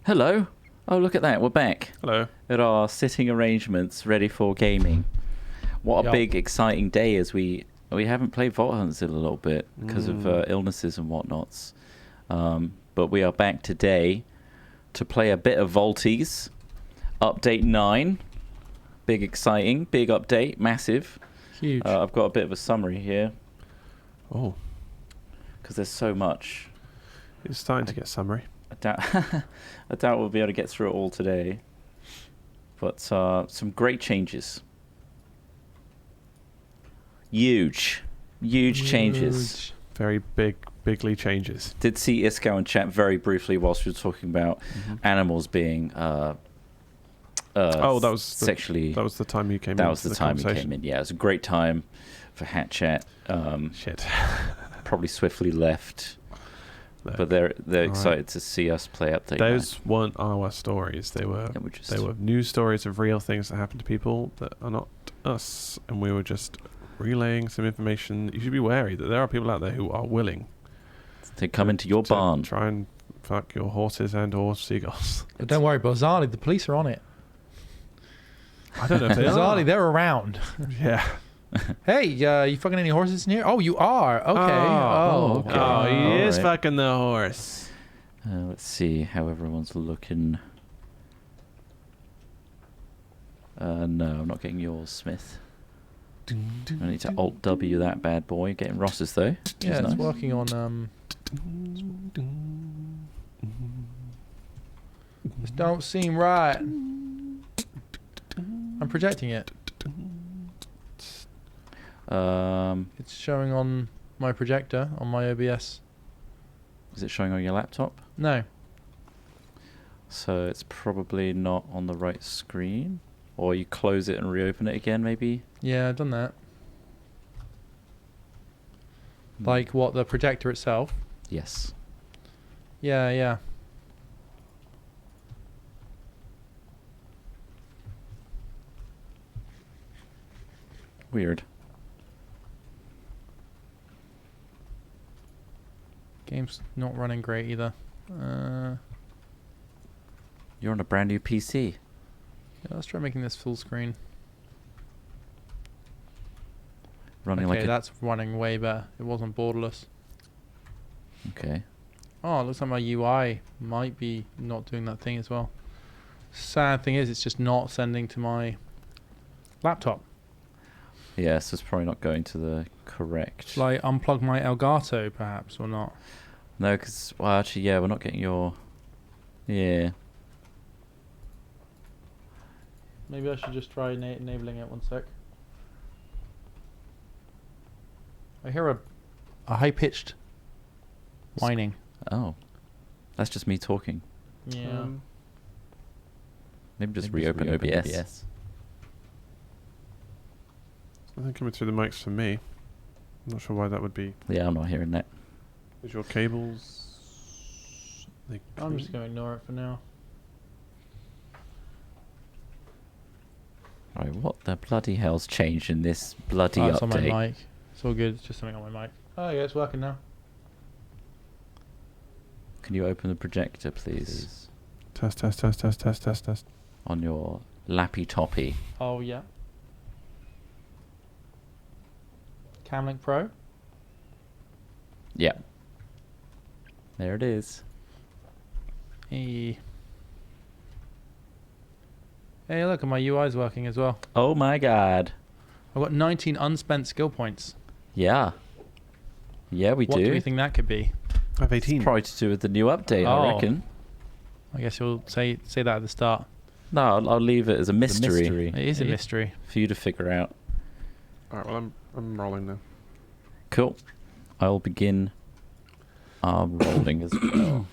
Hello. Oh, look at that. We're back. Hello. At our sitting arrangements, ready for gaming. What a big, exciting day as we haven't played Vault Hunters in a little bit because of illnesses and whatnots. But we are back today to play a bit of Vaulties. Update 9. Big, exciting. Big update. Massive. Huge. I've got a bit of a summary here. Oh. Because there's so much. It's starting to get summary. I doubt we'll be able to get through it all today. But some great changes. Huge changes. Very bigly changes. Did see Iskow in chat very briefly whilst we were talking about animals being that was sexually. That was the time you came in. That was the time you came in. Yeah, it was a great time for Hat Chat. Shit. Probably swiftly left. No. But they're excited to see us play Update 9. Those weren't our stories. They were news stories of real things that happened to people that are not us, and we were just relaying some information. You should be wary that there are people out there who are willing to come into your barn, try and fuck your horses and or seagulls. But don't worry, Bozali, the police are on it. I don't know if they are. Bozali, they're around. Yeah. Hey, you fucking any horses in here? Oh, you are. Okay. Okay. Oh, he is Alright. fucking the horse. Let's see how everyone's looking. No, I'm not getting yours, Smith. I need to Alt W that bad boy. Getting Ross's though. Yeah, That's it's nice. working on. This don't seem right. I'm projecting it. It's showing on my projector on my OBS. Is it showing on your laptop? No. So it's probably not on the right screen. Or you close it and reopen it again, maybe? Yeah, I've done that. Like what, the projector itself? Yes. Yeah. Weird. Game's not running great either. You're on a brand new PC. Yeah, let's try making this full screen. Running Okay, like a... that's running way better. It wasn't borderless. Okay. Oh, it looks like my UI might be not doing that thing as well. Sad thing is, it's just not sending to my laptop. Yeah, so it's probably not going to the correct... Shall I unplug my Elgato, perhaps, or not? No, because... Well, actually, yeah, we're not getting your... Yeah. Maybe I should just try enabling it. 1 sec. I hear a high-pitched whining. Oh. That's just me talking. Yeah. Maybe just reopen OBS. Nothing coming through the mics for me. I'm not sure why that would be. Yeah, I'm not hearing that. Is your cables... I'm just going to ignore it for now. Right, what the bloody hell's changed in this bloody It's on update? my mic. It's all good. It's just something on my mic. Oh, yeah, it's working now. Can you open the projector, please? Test. On your lappy toppy. Oh, yeah. Camlink Pro. Yeah. There it is. Hey, look, and my UI's working as well. Oh my god. I've got 19 unspent skill points. Yeah. Yeah, we What do. do you think that could be? I have 18. Probably to do with the new update, I Oh. reckon. I guess you'll say that at the start. No, I'll leave it as a mystery. It is a mystery. For you to figure out. Alright, well, I'm rolling now. Cool. I'll begin rolling as well.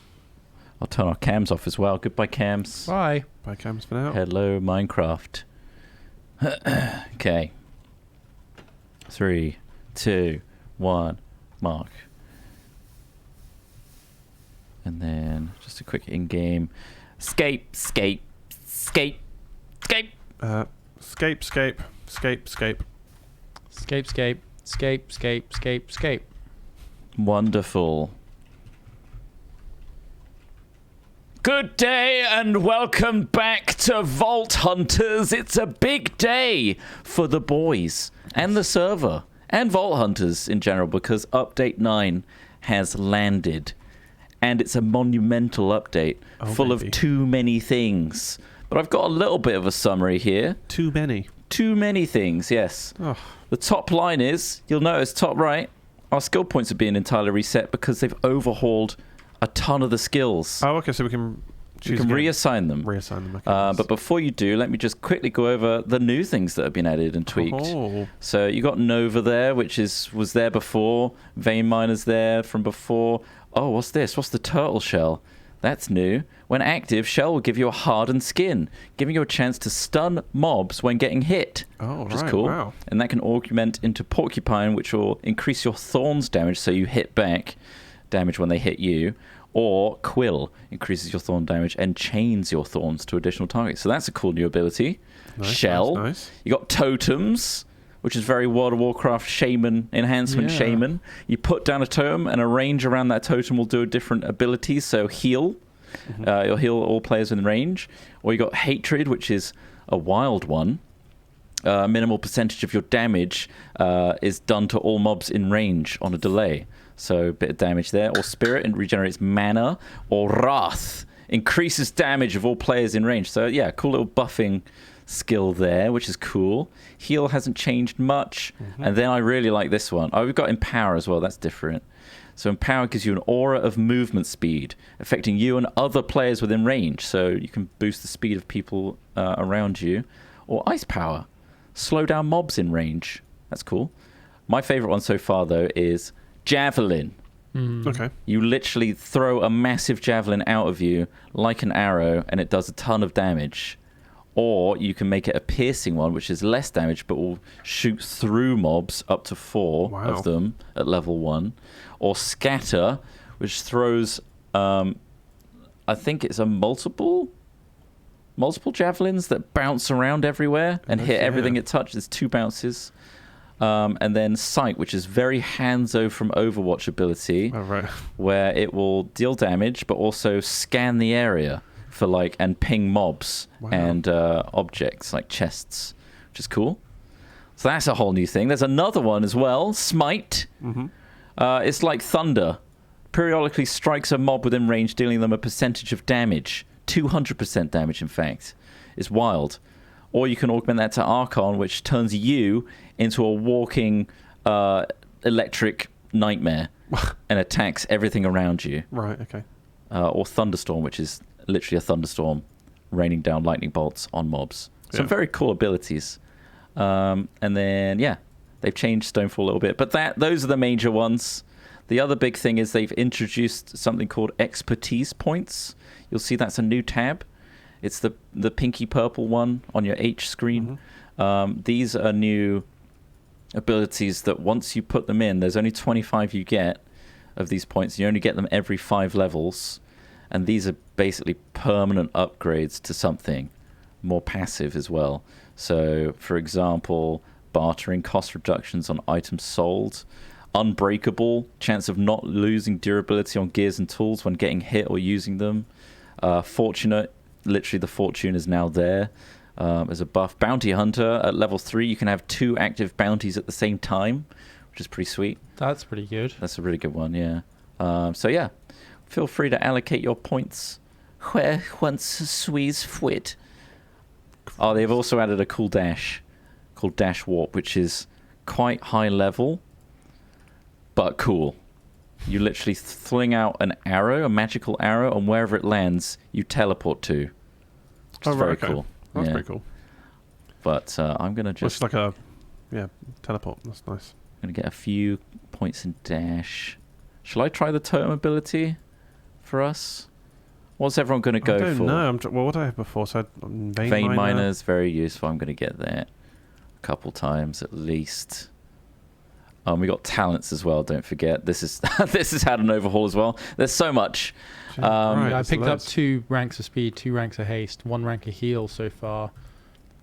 I'll turn our cams off as well. Goodbye, cams. Bye. Bye cams for now. Hello, Minecraft. Okay. 3, 2, 1, mark. And then just a quick in-game. Scape. Scape. Scape. Wonderful. Good day and welcome back to Vault Hunters. It's a big day for the boys and the server and Vault Hunters in general because Update 9 has landed. And it's a monumental update full of too many things. But I've got a little bit of a summary here. Too many. Too many things, yes. Oh. The top line is, you'll notice top right, our skill points are being entirely reset because they've overhauled a ton of the skills. Oh, okay, so we can reassign them. Okay, but before you do, let me just quickly go over the new things that have been added and tweaked. Oh. So you got Nova there, which was there before. Vein Miner's there from before. Oh, what's this? What's the turtle shell? That's new. When active, shell will give you a hardened skin, giving you a chance to stun mobs when getting hit. Oh, which is cool. Wow. And that can augment into porcupine, which will increase your thorns damage so you hit back damage when they hit you. Or Quill increases your thorn damage and chains your thorns to additional targets. So that's a cool new ability. Nice, Shell. Nice. You got Totems, which is very World of Warcraft Shaman enhancement. Yeah. Shaman. You put down a totem and a range around that totem will do a different ability. So heal. Mm-hmm. You'll heal all players in range. Or you got Hatred, which is a wild one. Minimal percentage of your damage is done to all mobs in range on a delay. So a bit of damage there. Or Spirit, and regenerates mana. Or Wrath, increases damage of all players in range. So yeah, cool little buffing skill there, which is cool. Heal hasn't changed much. Mm-hmm. And then I really like this one. Oh, we've got Empower as well. That's different. So Empower gives you an aura of movement speed, affecting you and other players within range. So you can boost the speed of people around you. Or Ice Power, slow down mobs in range. That's cool. My favorite one so far, though, is Javelin. Okay. You literally throw a massive javelin out of you like an arrow, and it does a ton of damage. Or you can make it a piercing one, which is less damage, but will shoot through mobs up to 4 of them at level 1. Or Scatter, which throws, I think it's a multiple javelins that bounce around everywhere and hit everything it touches. 2 bounces. And then Sight, which is very Hanzo from Overwatch ability, where it will deal damage, but also scan the area for and ping mobs and objects like chests, which is cool. So that's a whole new thing. There's another one as well, Smite. Mm-hmm. It's like thunder. Periodically strikes a mob within range, dealing them a percentage of damage. 200% damage, in fact. It's wild. Or you can augment that to Archon, which turns you into a walking electric nightmare and attacks everything around you. Right, okay. Or Thunderstorm, which is literally a thunderstorm raining down lightning bolts on mobs. Some very cool abilities. And then, they've changed Stonefall a little bit. But those are the major ones. The other big thing is they've introduced something called Expertise Points. You'll see that's a new tab. It's the pinky purple one on your H screen. Mm-hmm. These are new abilities that once you put them in, there's only 25 you get of these points. You only get them every 5 levels. And these are basically permanent upgrades to something more passive as well. So, for example, bartering, cost reductions on items sold. Unbreakable, chance of not losing durability on gears and tools when getting hit or using them. Fortunate, literally the fortune is now there as a buff. Bounty Hunter at level 3, you can have 2 active bounties at the same time, which is pretty sweet. That's pretty good. That's a really good one, yeah. Feel free to allocate your points where once Sweeze fwit. Oh, they've also added a cool dash called Dash Warp, which is quite high level, but cool. You literally fling out an arrow, a magical arrow, and wherever it lands, you teleport to. Which is very cool. That's pretty cool. But I'm going to just... It's like teleport. That's nice. I'm going to get a few points in dash. Shall I try the totem ability for us? What's everyone going to go for? I don't know. What did I have before? So Vein Miner is very useful. I'm going to get that a couple times at least. We got talents as well. Don't forget. This is this has had an overhaul as well. There's so much. I picked up 2 ranks of speed, 2 ranks of haste, 1 rank of heal so far.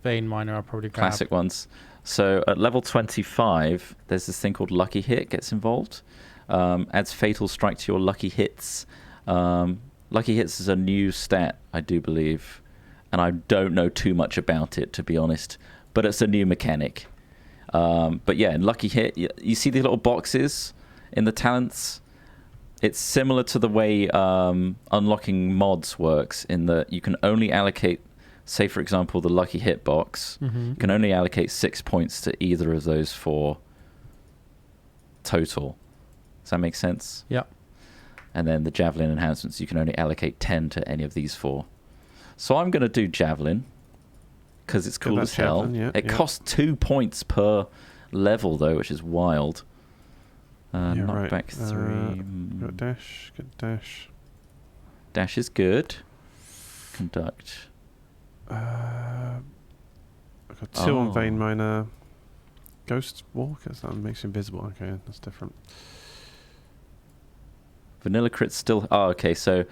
Vein Miner, I'll probably grab. Classic ones. So at level 25, there's this thing called Lucky Hit gets involved. Adds fatal strike to your lucky hits. Lucky hits is a new stat, I do believe, and I don't know too much about it, to be honest. But it's a new mechanic. But yeah, in Lucky Hit, you see the little boxes in the talents. It's similar to the way unlocking mods works, in that you can only allocate, say for example, the Lucky Hit box. Mm-hmm. You can only allocate 6 points to either of those 4 total. Does that make sense? Yeah. And then the Javelin enhancements, you can only allocate 10 to any of these 4. So I'm going to do Javelin, because it's cool as hell. Javelin, It costs 2 points per level, though, which is wild. Knockback 3. Got dash. Get dash. Dash is good. Conduct. I've got 2 on Vein Miner. Ghost Walkers, that makes you invisible. Okay, that's different. Vanilla crit's still... Oh, okay, so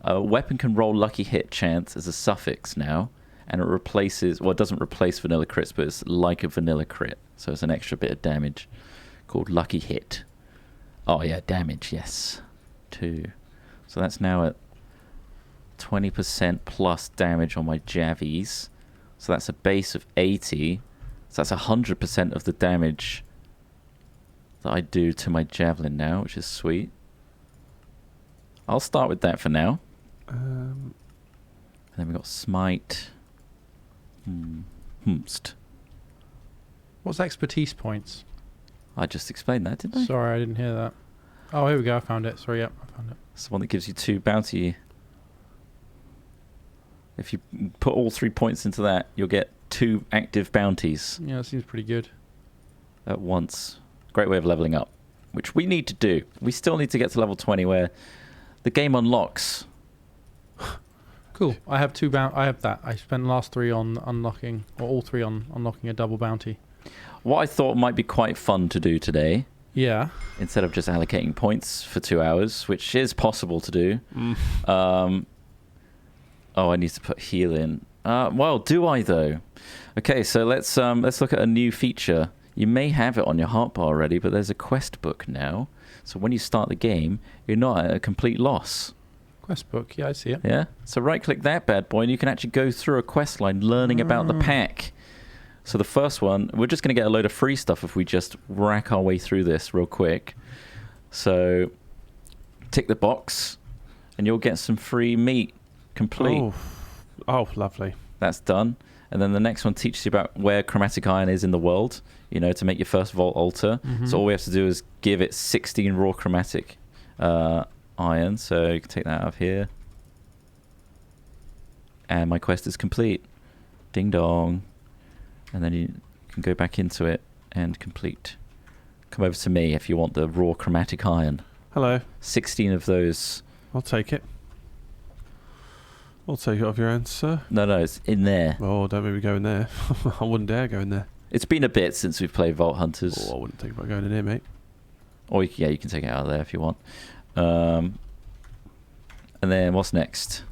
a weapon can roll Lucky Hit chance as a suffix now, and it replaces... Well, it doesn't replace vanilla crits, but it's like a vanilla crit, so it's an extra bit of damage called Lucky Hit. Oh, yeah, damage, yes. 2. So that's now at 20% plus damage on my Javies. So that's a base of 80. So that's 100% of the damage that I do to my Javelin now, which is sweet. I'll start with that for now. And then we've got Smite. Humst. What's expertise points? I just explained that, didn't I? Sorry, I didn't hear that. Oh, here we go. I found it. Sorry, yep, I found it. It's the one that gives you 2 bounty. If you put all 3 points into that, you'll get 2 active bounties. Yeah, that seems pretty good. At once. Great way of leveling up, which we need to do. We still need to get to level 20 where the game unlocks. Cool. I have I have that. I spent the last 3 on unlocking, or all 3 on unlocking a double bounty. What I thought might be quite fun to do today, yeah, instead of just allocating points for 2 hours, which is possible to do. I need to put heal in. Well, do I though? Okay, so let's look at a new feature. You may have it on your heart bar already, but there's a quest book now. So when you start the game, you're not at a complete loss. Quest book, yeah, I see it. Yeah. So right-click that bad boy, and you can actually go through a quest line, learning about the pack. So the first one, we're just going to get a load of free stuff if we just rack our way through this real quick. So tick the box, and you'll get some free meat. Complete. Oh, lovely. That's done. And then the next one teaches you about where chromatic iron is in the world, to make your first vault altar. Mm-hmm. So all we have to do is give it 16 raw chromatic iron. So you can take that out of here. And my quest is complete. Ding dong. And then you can go back into it and complete. Come over to me if you want the raw chromatic iron. Hello. 16 of those. I'll take it. I'll take it off your hands, sir. No, it's in there. Oh, don't make me go in there. I wouldn't dare go in there. It's been a bit since we've played Vault Hunters. Oh, I wouldn't think about going in here, mate. Or you can take it out of there if you want. And then what's next?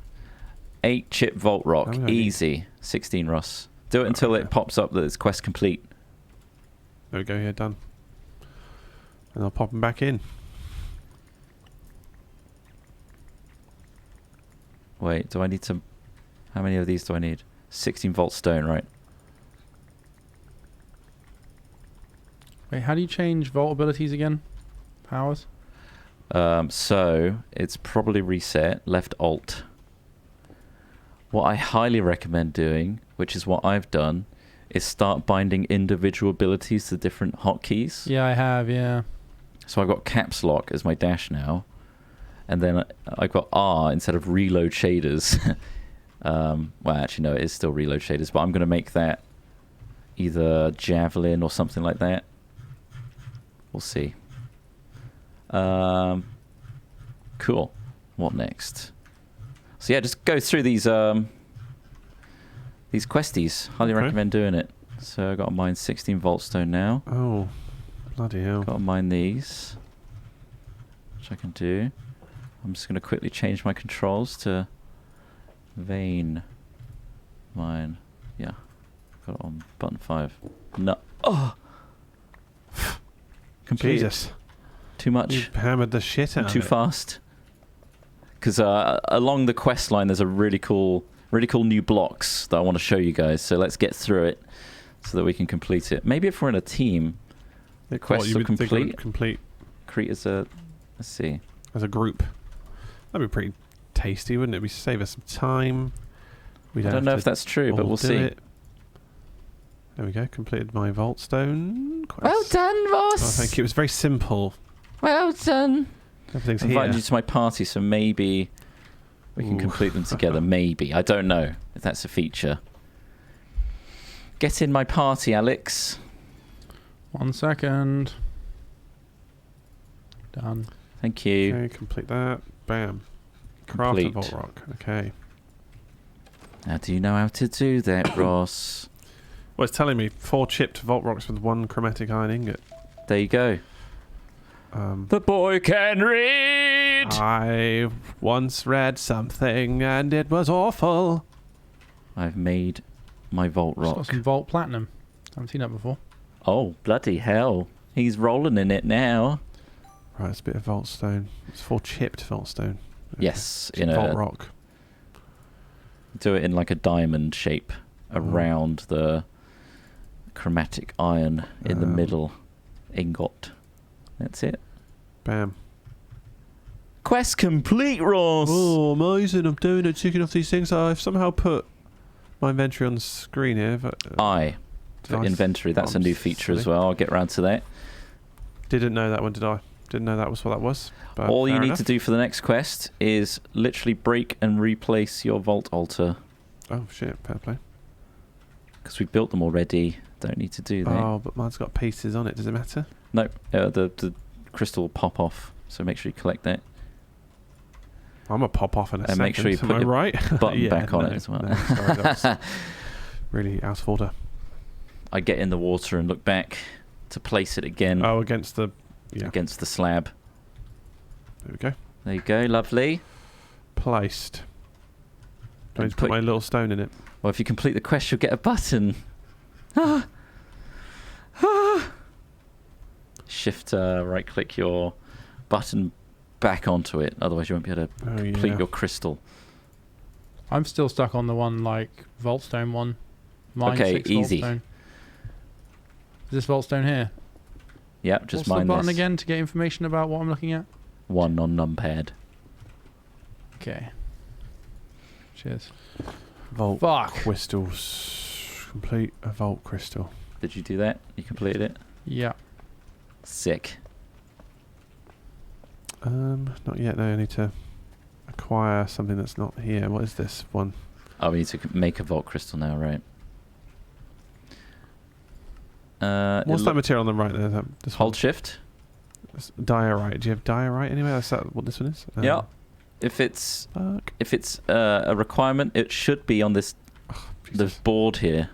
8 chip Vault Rock. Easy. 16 Russ. Do it until it pops up that it's quest complete. There we go, here, done. And I'll pop them back in. Wait, do I need to... How many of these do I need? 16 Vault Stone, right? Wait, how do you change vault abilities again? Powers? So, it's probably reset. Left Alt. What I highly recommend doing, which is what I've done, is start binding individual abilities to different hotkeys. Yeah, I have, yeah. So I've got Caps Lock as my dash now. And then I've got R instead of reload shaders. Well, actually, no, it is still reload shaders, but I'm going to make that either Javelin or something like that. We'll see. Cool. What next? So yeah, just go through these questies. Highly recommend doing it. So I've got to mine 16 Vault Stone now. Oh, bloody hell. Got to mine these, which I can do. I'm just going to quickly change my controls to vein mine. Yeah, got it on button 5. No. Oh! Completed. Jesus. Too much. You hammered the shit out of it. Too fast. because along the quest line there's a really cool new blocks that I want to show you guys. So let's get through it so that we can complete it. Maybe if we're in a team, the quests will complete. Complete as a, let's see, as a group. That'd be pretty tasty, wouldn't it? We save us some time. I don't know if that's true, but we'll see. There we go. Completed my Vault Stone quest. Well done, Ross. Oh, thank you. It was very simple. Well done. Everything's I invited you to my party, so maybe we can complete them together. Maybe. I don't know if that's a feature. Get in my party, Alex. 1 second. Done. Thank you. Okay, complete that. Bam. Craft a Vault Rock. Okay. Now, do you know how to do that, Ross? Well, it's telling me 4 chipped Vault Rocks with 1 chromatic iron ingot. There you go. The boy can read! I once read something and it was awful. I've made my Vault Rock. Got some Vault Platinum. I haven't seen that before. Oh, bloody hell. He's rolling in it now. Right, it's a bit of Vault Stone. It's 4 chipped Vault Stone. Okay. Yes. Vault Rock. Do it in like a diamond shape around the chromatic iron in the middle ingot. That's it. Bam. Quest complete, Ross. Oh, amazing. I'm doing it, ticking off these things. I've somehow put my inventory on the screen here. But, for inventory. That's a new feature as well. I'll get around to that. Didn't know that one, did I? Didn't know that was what that was. But all you need to do for the next quest is literally break and replace your vault altar. Oh, shit. Fair play. Because we built them already. Don't need to do that. Oh, but mine's got pieces on it. Does it matter? No. The crystal will pop off. So make sure you collect that. I'm going to pop off in a second. And make sure you put your button back on it as well. No, sorry, that was really out of order. I get in the water and look back to place it again. Oh, against the slab. There we go. There you go, lovely. Placed. Do I need to put my little stone in it? Well, if you complete the quest, you'll get a button. Shift right-click your button back onto it. Otherwise, you won't be able to complete your crystal. I'm still stuck on the one like Vaultstone one. Mine okay, 6 easy. Vaultstone. Is this Vaultstone here? Yep, just What's mine the button this. again to get information about what I'm looking at? 1 on numpad. Okay. Cheers. Vault Fuck. crystals. Complete a vault crystal. Did you do that? You completed it? Yeah. Sick. Not yet. No, I need to acquire something that's not here. What is this one? Oh, we need to make a vault crystal now, right? What's that material on the right there? Hold shift. Diorite. Do you have diorite anywhere? Is that what this one is? Yeah. If it's a requirement, it should be on this board here.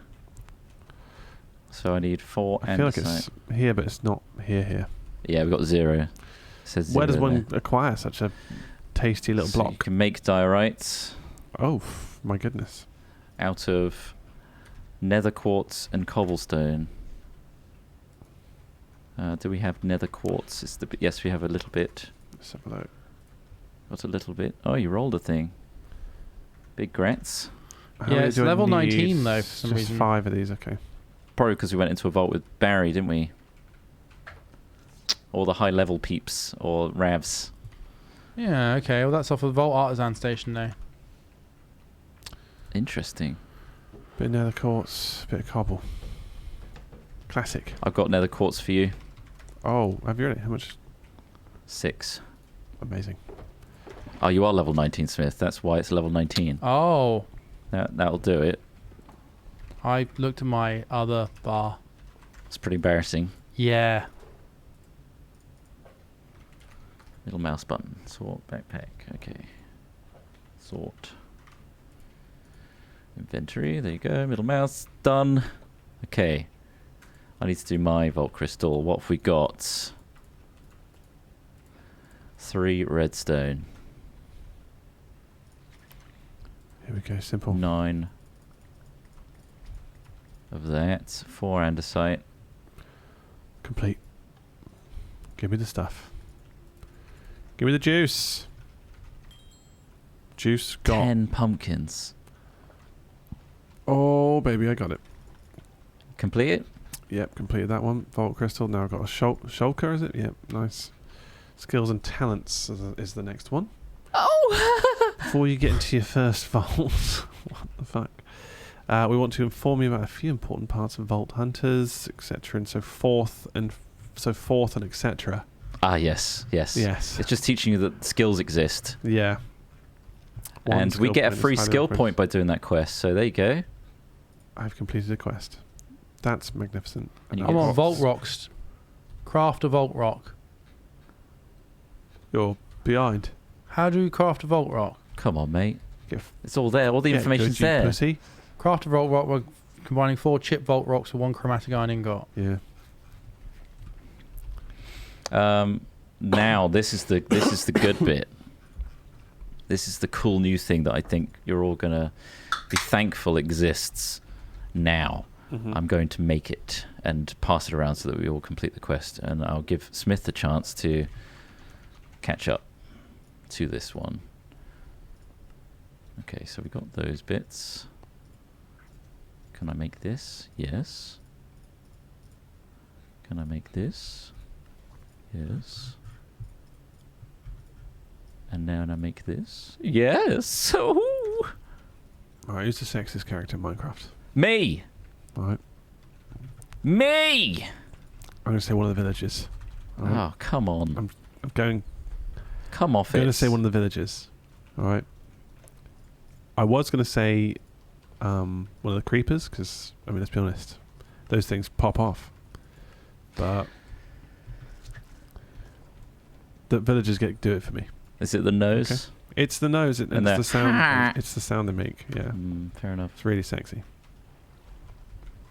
So I need 4 andesite. I feel like it's here, but it's not here. Yeah, we've got 0. It says 0. Where does one acquire such a tasty little block? You can make diorites. Oh, my goodness. Out of nether quartz and cobblestone. Do we have nether quartz? Yes, we have a little bit. Let's have a look. Got a little bit. Oh, you rolled a thing. Big grats. Yeah, it's level 19 though for some just reason. 5 of these, okay. Probably because we went into a vault with Barry, didn't we? Or the high level peeps or Ravs. Yeah, okay. Well, that's off of Vault Artisan Station now. Interesting. Bit of nether quartz, bit of cobble. Classic. I've got nether quartz for you. Oh, have you really? How much? 6. Amazing. Oh, you are level 19, Smith. That's why it's level 19. Oh. That'll do it. I looked at my other bar. It's pretty embarrassing. Yeah. Middle mouse button. Sort backpack. Okay. Sort. Inventory. There you go. Middle mouse. Done. Okay. I need to do my vault crystal. What have we got? 3 redstone. Here we go. Simple. 9 of that. 4 andesite. Complete. Give me the stuff. Give me the juice. Juice got 10 pumpkins. Oh, baby, I got it. Complete it? Yep, completed that one. Vault crystal. Now I've got a shulker, is it? Yep, nice. Skills and talents is the next one. Oh! Before you get into your first vault, what the fuck? We want to inform you about a few important parts of Vault Hunters, etc., and so forth, and etc. Ah, yes. Yes. It's just teaching you that skills exist. Yeah. And we get a free skill point by doing that quest, so there you go. I've completed a quest. That's magnificent. I want Vault Rocks. Craft a Vault Rock. You're behind. How do you craft a Vault Rock? Come on, mate. It's all there. All the information's there. Pussy. Craft a Vault Rock by combining 4 chip Vault Rocks with 1 chromatic iron ingot. Yeah. Now this is the good bit. This is the cool new thing that I think you're all gonna be thankful exists now. Mm-hmm. I'm going to make it and pass it around so that we all complete the quest, and I'll give Smith the chance to catch up to this one. Okay, so we got those bits. Can I make this? Yes. Can I make this? Yes. And now I make this? Yes. Ooh. Alright, who's the sexiest character in Minecraft? Me. Alright. Me. I'm going to say one of the villagers. Right. Oh, come on. I'm going... Come off it. I'm going to say one of the villagers. Alright. I was going to say one of the creepers, because, I mean, let's be honest, those things pop off. But the villagers do it for me. Is it the nose? Okay. It's the nose. It's the sound. It's the sound they make. Yeah. Fair enough. It's really sexy.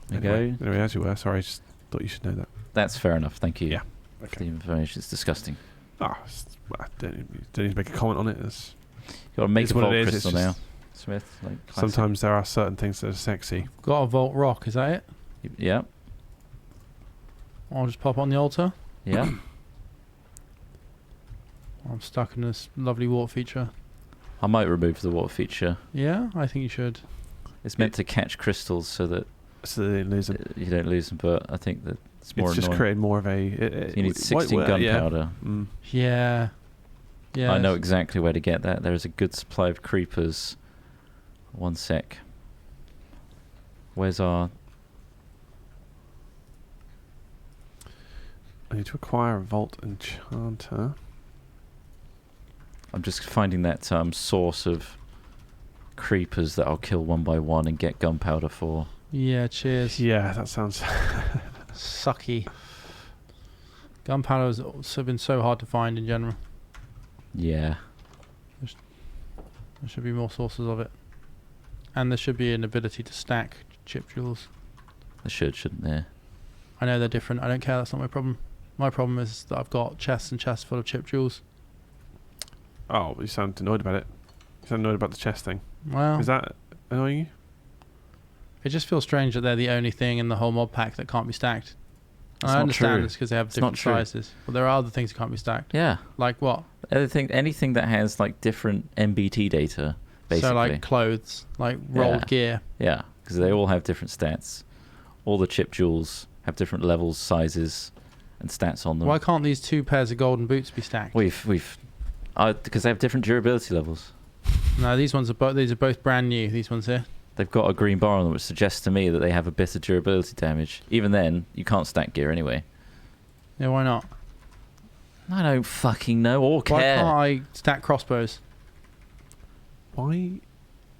There you go. Anyway, as you were. Sorry, I just thought you should know that. That's fair enough. Thank you. Yeah. For Okay. the information. It's disgusting. I don't need to make a comment on it. You've got to make a Vault crystal now, just Smith. Like sometimes there are certain things that are sexy. Got a Vault Rock, is that it? Yeah. I'll just pop on the altar. Yeah. I'm stuck in this lovely water feature. I might remove the water feature. Yeah, I think you should. It's meant to catch crystals so that they don't lose them. You don't lose them, but I think that it's more just annoying. created more of a... you need 16 gunpowder. Yeah. I know exactly where to get that. There is a good supply of creepers. One sec. Where's our... I need to acquire a Vault Enchanter. I'm just finding that source of creepers that I'll kill one by one and get gunpowder for. Yeah, cheers. Yeah, that sounds... sucky. Gunpowder has also been so hard to find in general. Yeah. There should be more sources of it. And there should be an ability to stack chip jewels. There shouldn't there? I know they're different. I don't care. That's not my problem. My problem is that I've got chests and chests full of chip jewels. Oh, you sound annoyed about it. You sound annoyed about the chest thing. Well... Is that annoying you? It just feels strange that they're the only thing in the whole mod pack that can't be stacked. That's I not understand true. it's because they have different sizes. But there are other things that can't be stacked. Yeah. Like what? Anything that has like different MBT data, basically. So like clothes, like rolled gear. Yeah, because they all have different stats. All the chip jewels have different levels, sizes, and stats on them. Why can't these 2 pairs of golden boots be stacked? Because they have different durability levels. No, these are both brand new. These ones here. They've got a green bar on them, which suggests to me that they have a bit of durability damage. Even then, you can't stack gear anyway. Yeah, why not? I don't fucking know or care. Why can't I stack crossbows? Why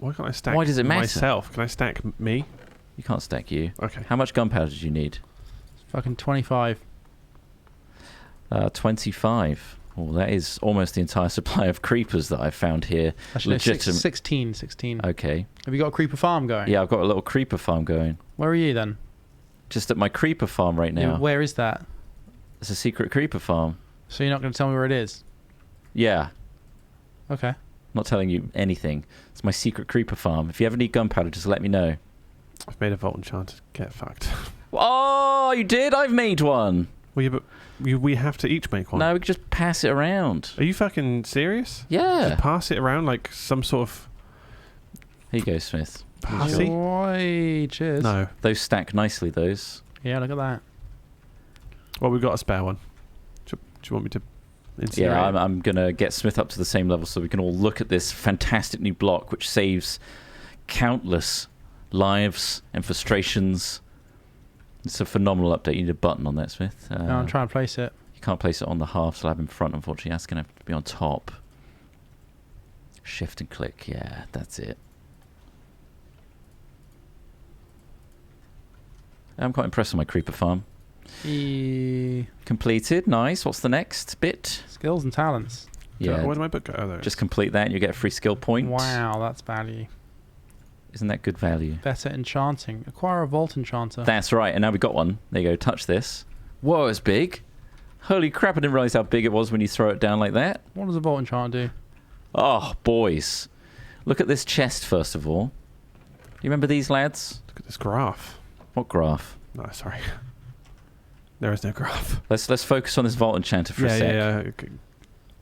can't I stack Why does it matter? myself? Can I stack me? You can't stack you. Okay. How much gunpowder do you need? Fucking 25. 25. Oh, that is almost the entire supply of creepers that I've found here. Actually, 16. Okay. Have you got a creeper farm going? Yeah, I've got a little creeper farm going. Where are you then? Just at my creeper farm right now. Yeah, where is that? It's a secret creeper farm. So you're not going to tell me where it is? Yeah. Okay. I'm not telling you anything. It's my secret creeper farm. If you ever need gunpowder, just let me know. I've made a Vault Enchanter. Get fucked. Oh, you did? I've made one. Well, yeah, but we have to each make one. No, we can just pass it around. Are you fucking serious? Yeah. Just pass it around like some sort of... Here you go, Smith. Passy? Boy, cheers. No. Those stack nicely, those. Yeah, look at that. Well, we've got a spare one. Do you want me to incinerate Yeah, it? I'm going to get Smith up to the same level so we can all look at this fantastic new block which saves countless lives and frustrations. It's a phenomenal update. You need a button on that, Smith. No, I'm trying to place it. You can't place it on the half slab in front, unfortunately. That's going to have to be on top. Shift and click. Yeah, that's it. I'm quite impressed with my creeper farm. Completed. Nice. What's the next bit? Skills and talents. Yeah. Where did my book go? Oh, there it Just is. complete that and you get a free skill point. Wow, that's value. Isn't that good value? Better enchanting. Acquire a vault enchanter. That's right. And now we've got one. There you go. Touch this. Whoa, it's big. Holy crap, I didn't realize how big it was when you throw it down like that. What does a vault enchanter do? Oh, boys. Look at this chest, first of all. You remember these lads? Look at this graph. What graph? No, sorry. There is no graph. Let's focus on this vault enchanter for a sec. Yeah. Okay.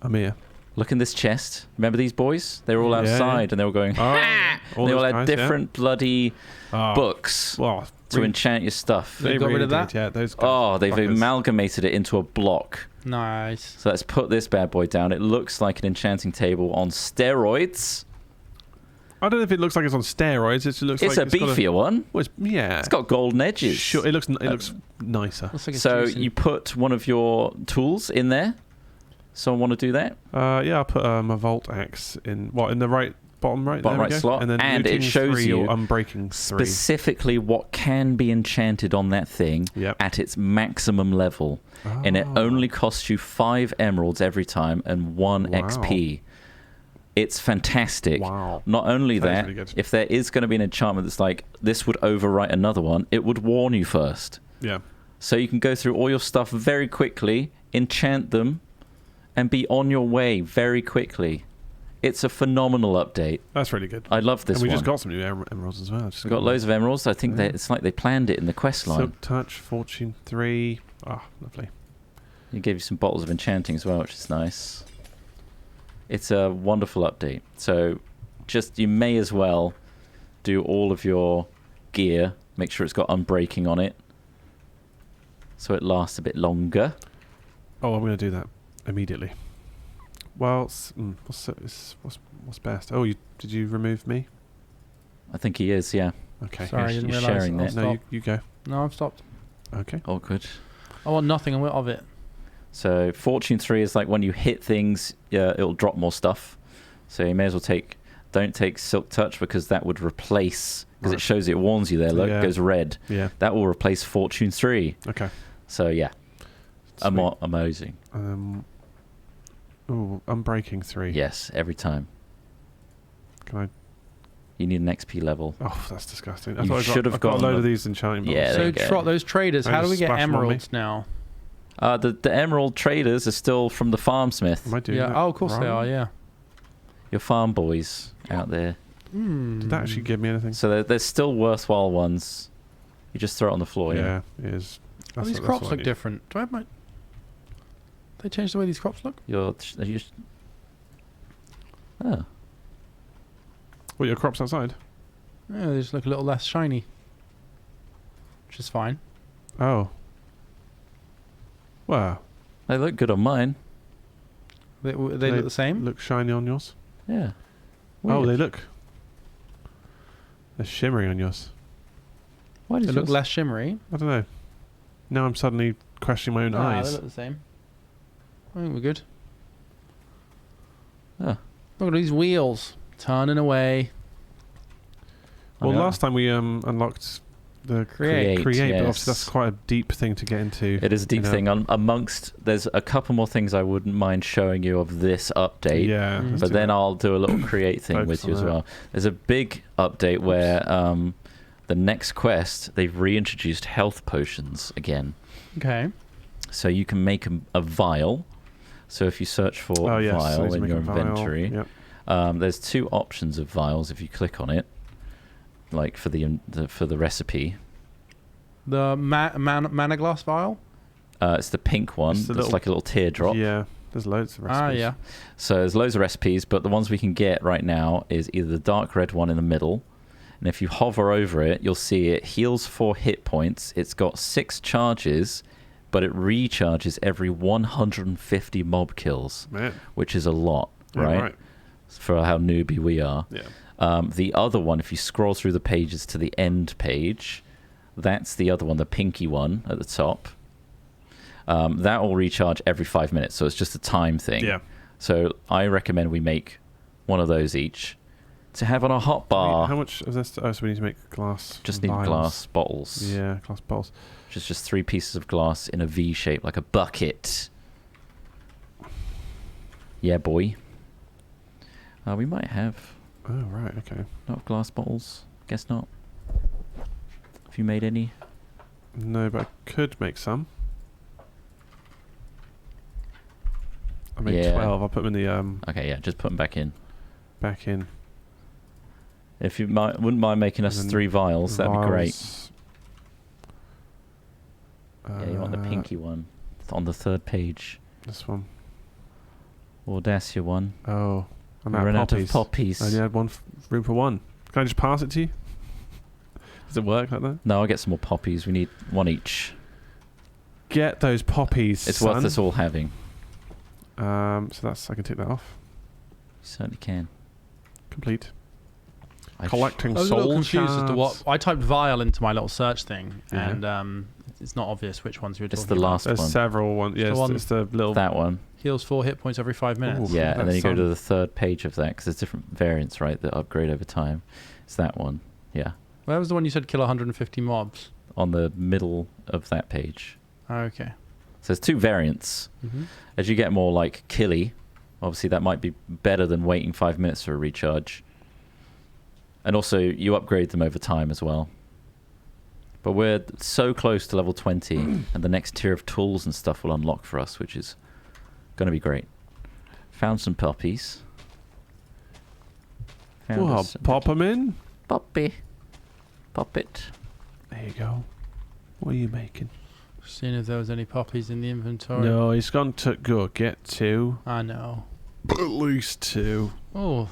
I'm here. Look in this chest. Remember these boys? They were all outside and they were going, ha! All They all those had guys, different bloody books Well, to enchant your stuff. They got rid of that? Yeah, those guys. Oh, they've fuckers. amalgamated it into a block. Nice. So let's put this bad boy down. It looks like an enchanting table on steroids. I don't know if it looks like it's on steroids. It looks It's like a beefier one. Well, yeah. It's got golden edges. Sure, it looks nicer. Looks like it's So juicy. you put one of your tools in there. Someone want to do that? Yeah, I'll put my Volt Axe in the right bottom right. Bottom there we right go. slot. And then And it looting shows 3 you or unbreaking 3. Specifically what can be enchanted on that thing Yep. at its maximum level. And it only costs you 5 emeralds every time and 1 Wow. XP. It's fantastic. Wow. Not only That is that, really good. if there is going to be an enchantment that's like, this would overwrite another one, it would warn you first. Yeah. So you can go through all your stuff very quickly, enchant them, and be on your way very quickly. It's a phenomenal update. That's really good. I love this and we one. just got some new emeralds as well. We've got loads of emeralds. I think that it's like they planned it in the quest line. Silk Touch, Fortune 3. Ah, lovely. It gave you some bottles of enchanting as well, which is nice. It's a wonderful update. So you may as well do all of your gear. Make sure it's got unbreaking on it. So it lasts a bit longer. Oh, I'm going to do that immediately. Well, what's best? Oh, did you remove me? I think he is, yeah. Okay. Sorry, I didn't You're realise. sharing I'll that. No, stop. you go. No, I've stopped. Okay. All good. I want nothing of it. So Fortune 3 is like when you hit things, it'll drop more stuff. So you may as well don't take Silk Touch because that would replace, because it shows it warns you there, look, Yeah. it goes red. Yeah. That will replace Fortune 3. Okay. So yeah, Sweet. amazing. Unbreaking 3. Yes, every time. Can I? You need an XP level. Oh, that's disgusting. You I thought I should have I've got a gotten load of them. these enchanting bottles. Yeah, there So you go. trot those traders. I How do just we get splash them on me. emeralds now? The emerald traders are still from the farmsmith. Am I doing Yeah. that Oh, of course they wrong? are. Yeah. Your farm boys out there. Did that actually give me anything? So there's still worthwhile ones. You just throw it on the floor. Yeah, it is. Oh, these that's crops what I look need. different. Do I have my... They changed the way these crops look? Oh. What, your crops outside? Yeah, they just look a little less shiny. Which is fine. Oh. Wow. They look good on mine. They look the same? Look shiny on yours? Yeah. Oh, Weird. they look. They're shimmering on yours. Why They does look yours- less shimmery. I don't know. Now I'm suddenly questioning my own Nah, eyes. they look the same. I think we're good. Oh. Look at these wheels. Turning away. Well, I know. last time we unlocked the Create, but obviously yes. that's quite a deep thing to get into. It is a deep thing. There's a couple more things I wouldn't mind showing you of this update. Yeah. Mm. let's But do then that. I'll do a little create thing Focus with you on as that. well. There's a big update where the next quest, they've reintroduced health potions again. Okay. So you can make a vial. So if you search for Oh, yes. so vial he's in making your a vial. inventory, Yep. there's 2 options of vials if you click on it, like for the recipe. The mana glass vial? It's the pink one. It's like a little teardrop. Yeah, there's loads of recipes. Ah, yeah. So there's loads of recipes, but the ones we can get right now is either the dark red one in the middle, and if you hover over it, you'll see it heals 4 hit points. It's got 6 charges, but it recharges every 150 mob kills, which is a lot, right? For how newbie we are. Yeah. The other one, if you scroll through the pages to the end page, that's the other one, the pinky one at the top. That will recharge every 5 minutes, so it's just a time thing. Yeah. So I recommend we make one of those each to have on a hot bar. How much of this? Oh, so we need to make glass. Just need glass bottles. Yeah, glass bottles. Just 3 pieces of glass in a V shape, like a bucket. Yeah, boy. We might have. Oh, right, okay. Not glass bottles. Guess not. Have you made any? No, but I could make some. I made 12. I'll put them in the... Okay, yeah, just put them back in. Back in. If you wouldn't mind making us 3 vials, that'd be great. Yeah, you want the pinky one. It's on the 3rd page. This one. Audacia one. Oh. I'm run out of poppies. I only had room for 1. Can I just pass it to you? Does it work like that? No, I'll get some more poppies. We need 1 each. Get those poppies, It's son. worth us all having. So I can take that off. You certainly can. Complete. Collecting I was a soul little confused as to what shards. I typed vial into my little search thing, and it's not obvious which ones you were talking about. It's the last There's one. several ones. Yeah, it's the little... That one. Heals 4 hit points every 5 minutes. Ooh, Yeah, and then you go sun. to the 3rd page of that, because there's different variants, right, that upgrade over time. It's that one. Yeah. Where was the one you said kill 150 mobs? On the middle of that page. Oh, okay. So there's 2 variants. Mm-hmm. As you get more like killy, obviously that might be better than waiting 5 minutes for a recharge. And also you upgrade them over time as well. But we're so close to level 20 and the next tier of tools and stuff will unlock for us, which is going to be great. Found some puppies. Well, pop them in. Puppy. Pop it. There you go. What are you making? Seeing if there was any poppies in the inventory. No, he's gone to go get 2. I know. At least 2. Oh,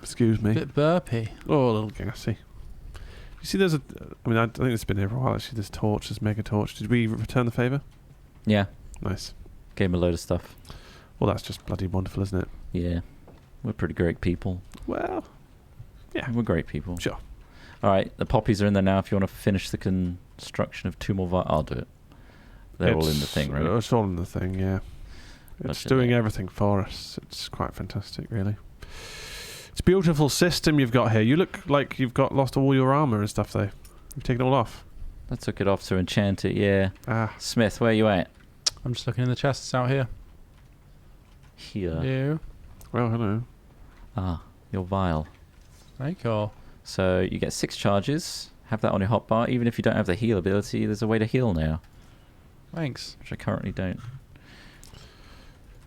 Excuse me. bit burpy. Oh, a little gassy. You see, there's a... I mean, I think it's been here for a while, actually. This torch, this mega torch. Did we return the favour? Yeah. Nice. Gave him a load of stuff. Well, that's just bloody wonderful, isn't it? Yeah. We're pretty great people. Well, yeah. We're great people. Sure. All right, the poppies are in there now. If you want to finish the construction of 2 more vials, I'll do it. They're all in the thing, right? It's all in the thing, yeah. It's doing everything for us. It's quite fantastic, really. It's a beautiful system you've got here. You look like you've lost all your armour and stuff, though. You've taken it all off. I took it off to enchant it, yeah. Ah. Smith, where you at? I'm just looking in the chests out here. Here. You. Well, hello. Ah, your vial. Very cool. So you get 6 charges. Have that on your hotbar. Even if you don't have the heal ability, there's a way to heal now. Thanks. Which I currently don't.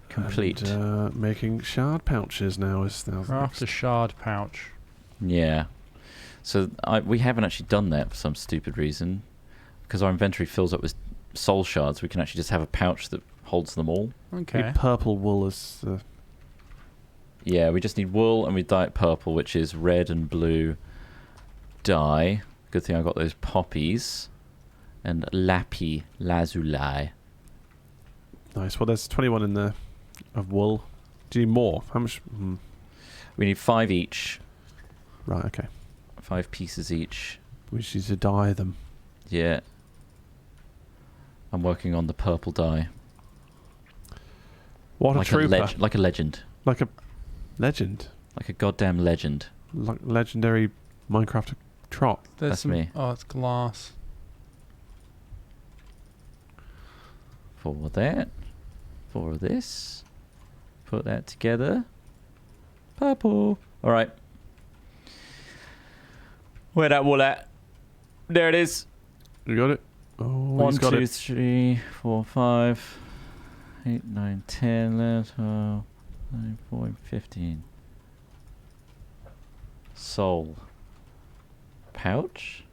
Complete. And, making shard pouches now is now. Craft a shard pouch. Yeah. So we haven't actually done that for some stupid reason. Because our inventory fills up with soul shards, we can actually just have a pouch that holds them all. Okay. Purple wool is the... Yeah, we just need wool and we dye it purple, which is red and blue dye. Good thing I got those poppies. And lapis lazuli. Nice. Well, there's 21 in there of wool. Do you need more? How much? We need 5 each. Right, okay. 5 pieces each. We just need to dye them. Yeah. I'm working on the purple dye. What like a trooper. Like a legend. Like a legend. Like a goddamn legend. Like legendary Minecraft trot. That's me. Oh, it's glass. For that. For this. Put that together. Purple. Alright. Where that wool at? There it is. You got it? Oh, 1, he's got 2, it. 3, 4, 5, 8, 9, 10, 11, 12, 13, 14, 15. Soul. Pouch.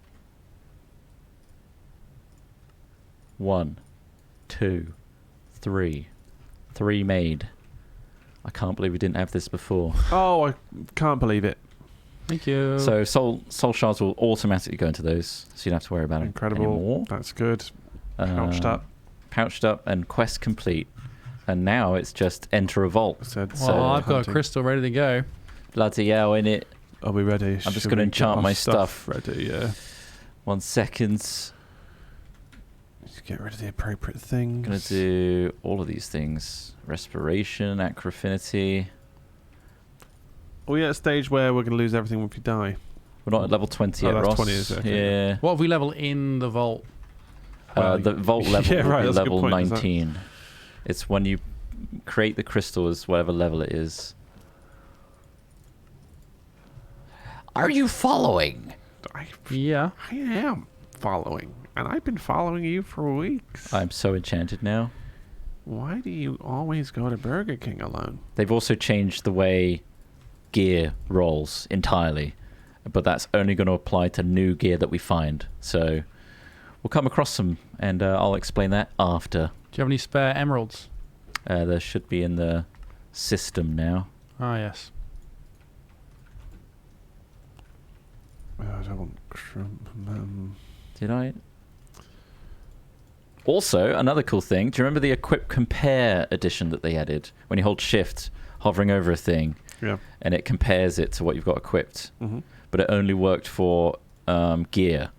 1, 2, 3. 3 made. I can't believe we didn't have this before. Oh, I can't believe it. Thank you. So soul shards will automatically go into those, so you don't have to worry about them anymore. That's good. Pouched up. Pouched up and quest complete. And now it's just enter a vault. So I've got a crystal ready to go. Bloody hell, innit? Are we ready? I'm just going to enchant my stuff. Ready, yeah. 1 second. Just get rid of the appropriate things. I'm going to do all of these things. Respiration, Acro Affinity. Are we at a stage where we're going to lose everything if we die? We're not at level 20 yet, that's Ross. 20, is it? Okay. Yeah. What have we level in the vault? The vault level will be level point, 19. It's when you create the crystal as whatever level it is. Are you following? Yeah. I am following. And I've been following you for weeks. I'm so enchanted now. Why do you always go to Burger King alone? They've also changed the way gear rolls entirely. But that's only going to apply to new gear that we find. So we'll come across some, and I'll explain that after. Do you have any spare emeralds? There should be in the system now. Ah, yes. I don't want shrimp. Did I? Also, another cool thing. Do you remember the Equip Compare edition that they added? When you hold Shift, hovering over a thing, and it compares it to what you've got equipped. Mm-hmm. But it only worked for gear.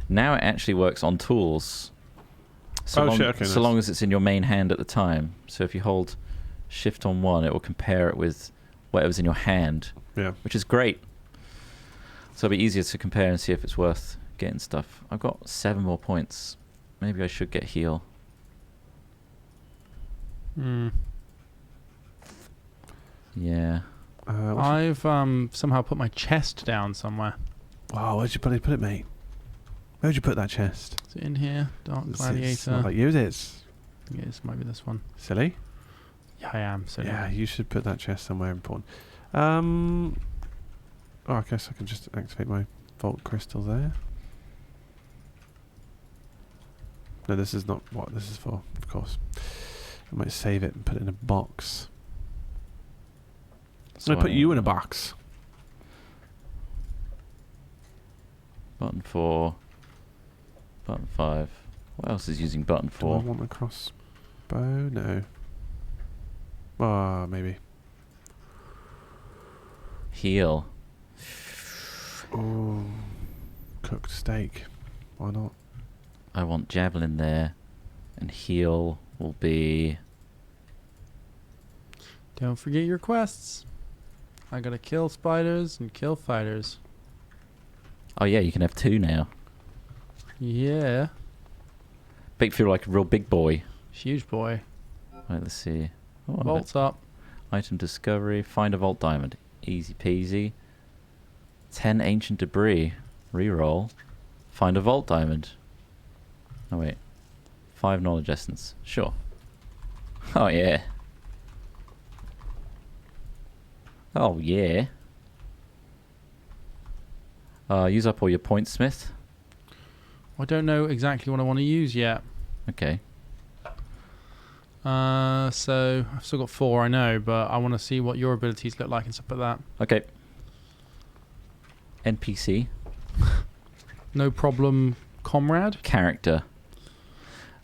Now it actually works on tools. So long as it's in your main hand at the time. So if you hold Shift on one, it will compare it with whatever's in your hand. Yeah. Which is great. So it'll be easier to compare and see if it's worth getting stuff. I've got 7 more points. Maybe I should get heal. Yeah. I've somehow put my chest down somewhere. Wow, where'd you put it, mate? Where'd you put that chest? Is it in here? Dark Gladiator. It's not like you, this. Yeah, this might be this one. Silly? Yeah, I am silly. Yeah, you should put that chest somewhere important. I guess I can just activate my vault crystal there. No, this is not what this is for, of course. I might save it and put it in a box. I'm going to put you in a box. Button 4. Button 5. What else is using button 4? Do I want a crossbow? No. Maybe. Heal. Oh, cooked steak. Why not? I want javelin there. And heal will be... Don't forget your quests. I gotta kill spiders and kill fighters. Oh yeah, you can have 2 now. Yeah. Feel like a real big boy. Huge boy. Right, let's see. Oh, Vault's up. Item discovery. Find a vault diamond. Easy peasy. 10 ancient debris. Reroll. Find a vault diamond. Oh wait. 5 knowledge essence. Sure. Oh yeah. Oh yeah. Use up all your points, Smith. I don't know exactly what I want to use yet. Okay. So I've still got 4, I know, but I want to see what your abilities look like and stuff like that. Okay. NPC. No problem, comrade. Character.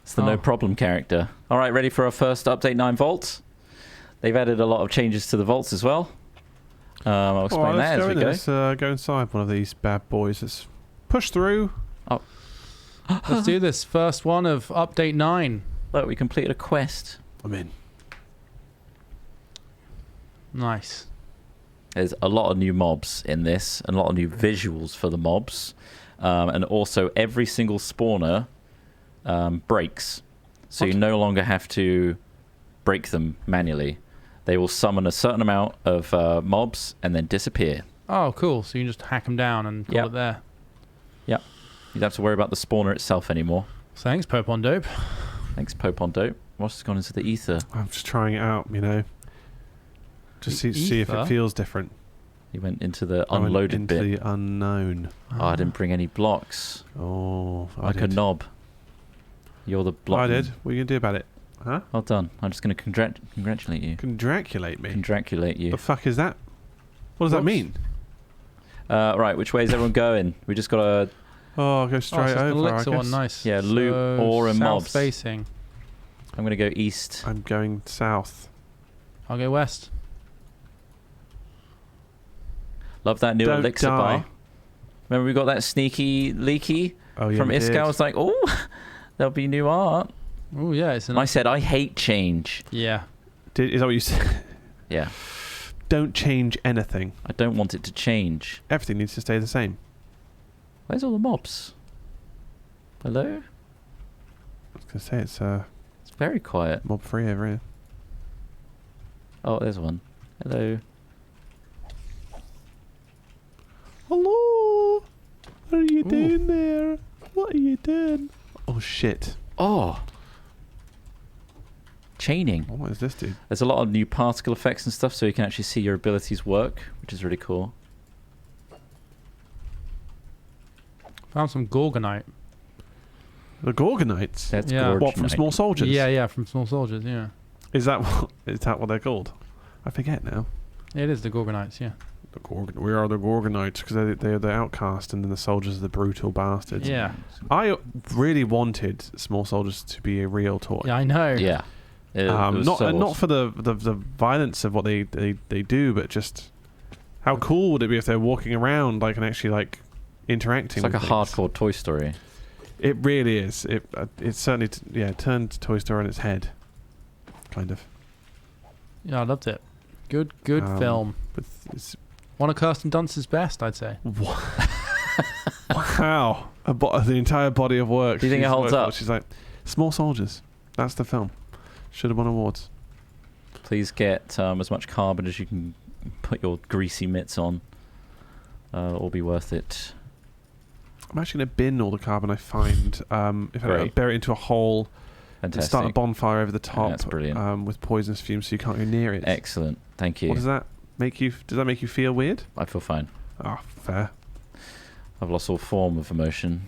It's the no problem character. All right, ready for our first update 9 vault? They've added a lot of changes to the vaults as well. I'll explain that as we go. Let's go inside one of these bad boys. Let's push through. Oh. Let's do this. First one of update 9. Look, we completed a quest. I'm in. Nice. There's a lot of new mobs in this, and a lot of new visuals for the mobs. And also, every single spawner breaks. So you no longer have to break them manually. They will summon a certain amount of mobs and then disappear. Oh, cool. So you can just hack them down and call it there. Yep. You don't have to worry about the spawner itself anymore. Thanks, Popon Dope. Thanks, Popon Dope. What's gone into the ether? I'm just trying it out, you know. Just see if it feels different. He went into the unloaded bit. Into the unknown. Oh, I didn't bring any blocks. Oh, like a knob. You're the block. I did. What are you going to do about it? Huh? Well done. I'm just going to congratulate you. Congratulate me? Congratulate you. The fuck is that? What does that mean? Right, which way is everyone going? We just got to... Oh, go straight over, I guess. One, nice. Yeah, loot, ore and mobs. South-facing. I'm going to go east. I'm going south. I'll go west. Love that new Don't elixir die. bar. Remember we got that sneaky leaky from Iska? I was like, oh, there'll be new art. Oh, yeah. It's I said, I hate change. Yeah. Is that what you said? Yeah. Don't change anything. I don't want it to change. Everything needs to stay the same. Where's all the mobs? Hello? I was going to say, it's very quiet. mob free over here. Oh, there's one. Hello. Hello? What are you doing there? What are you doing? Oh, shit. Oh. Chaining. What is this, dude? There's a lot of new particle effects and stuff, so you can actually see your abilities work, which is really cool. Found some Gorgonite. The Gorgonites? That's What, from Small Soldiers? Yeah, from Small Soldiers, yeah. Is that what they're called? I forget now. It is the Gorgonites, yeah. We are the Gorgonites because they're the outcast, and then the soldiers are the brutal bastards. Yeah. I really wanted Small Soldiers to be a real toy. Yeah, I know. Yeah. Not for the violence of what they do, but just how cool would it be if they're walking around like and actually like interacting. It's like with a things. hardcore Toy Story. It really is. It certainly turned Toy Story on its head, kind of. Yeah, I loved it. Good film. But it's, One of Kirsten Dunst's best, I'd say. wow, the entire body of work. Do you think it holds up? She's like, Small Soldiers. That's the film. Should have won awards. Please get as much carbon as you can put your greasy mitts on. It'll be worth it. I'm actually going to bin all the carbon I find. If I bury it into a hole and start a bonfire over the top. That's brilliant. With poisonous fumes so you can't go near it. Excellent. Thank you. What does that make you? Does that make you feel weird? I feel fine. Ah, fair. I've lost all form of emotion.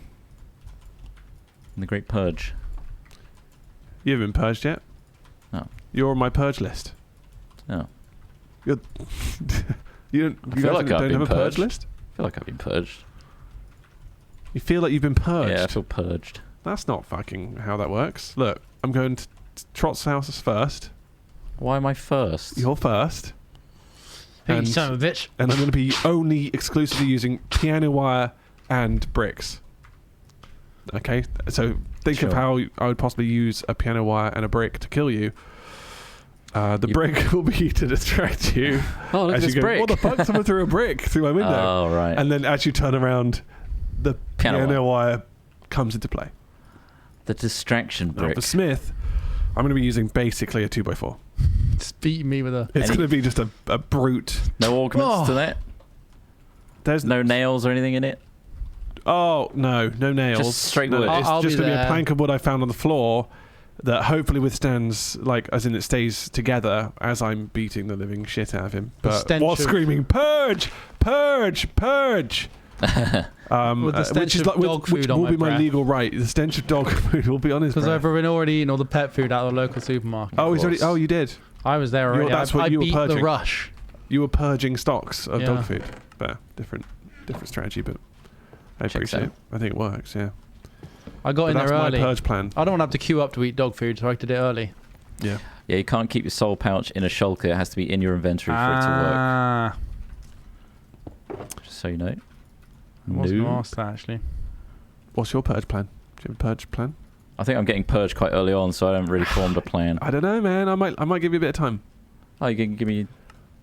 In the Great Purge. You haven't been purged yet? No. You're on my purge list. No. You don't have a purge list? I feel like I've been purged. You feel like you've been purged? Yeah, I feel purged. That's not fucking how that works. Look, I'm going to Trot's house first. Why am I first? You're first. Hey, you son of a bitch. And I'm going to be only exclusively using piano wire and bricks. Okay? So think of how I would possibly use a piano wire and a brick to kill you. The brick will be to distract you. Oh, look at this brick. What the fuck? Someone threw a brick through my window. Oh, right. And then as you turn around, the piano wire comes into play. The distraction brick. Now, for Smith, I'm going to be using basically a 2x4. Just beating me with a... It's going to be just a brute. No augments to that? There's no nails or anything in it? Oh, no nails. Just straight wood. It's just going to be a plank of wood I found on the floor that hopefully withstands, like, as in it stays together as I'm beating the living shit out of him. But while screaming, purge! Purge! Purge! With the stench of dog food on my breath. Which will be my legal right. The stench of dog food will be on his breath. Because I've already eaten all the pet food out of the local supermarket. Oh, you did? I was there already. That's what you were purging. The rush. You were purging stocks of dog food. But different strategy, but I appreciate it. I think it works, yeah. I got in there early. That's my purge plan. I don't want to have to queue up to eat dog food, so I did it early. Yeah. Yeah, you can't keep your soul pouch in a shulker. It has to be in your inventory for it to work. Just so you know. I was going to ask that, actually. What's your purge plan? Do you have a purge plan? I think I'm getting purged quite early on, so I haven't really formed a plan. I don't know, man. I might give you a bit of time. Oh, you can give me...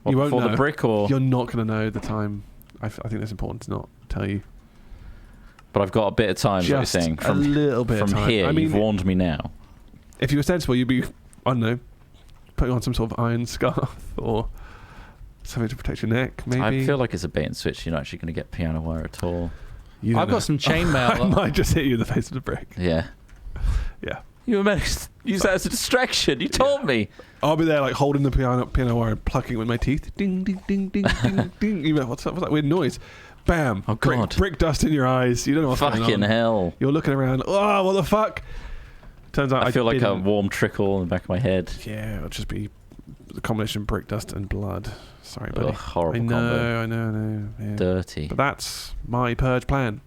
You won't know. The brick, or... You're not going to know the time. I think that's important to not tell you. But I've got a bit of time, is what you're saying. A little bit of time. From here, you've warned me now. If you were sensible, you'd be, I don't know, putting on some sort of iron scarf or something to protect your neck, maybe. I feel like it's a bait and switch. You're not actually going to get piano wire at all. I've got some chainmail. I might just hit you in the face with a brick. Yeah. Yeah. You were meant to use that as a distraction. You told me. I'll be there like holding the piano wire and plucking it with my teeth. Ding, ding, ding, ding, ding, ding. You know, what's that weird noise? Bam. Oh, God. Brick dust in your eyes. You don't know what's going on. Fucking hell. You're looking around. Oh, what the fuck? Turns out I feel like a warm trickle in the back of my head. Yeah, it'll just be the combination of brick dust and blood. Sorry, buddy. Ugh, horrible combo. I know. Yeah. Dirty. But that's my purge plan.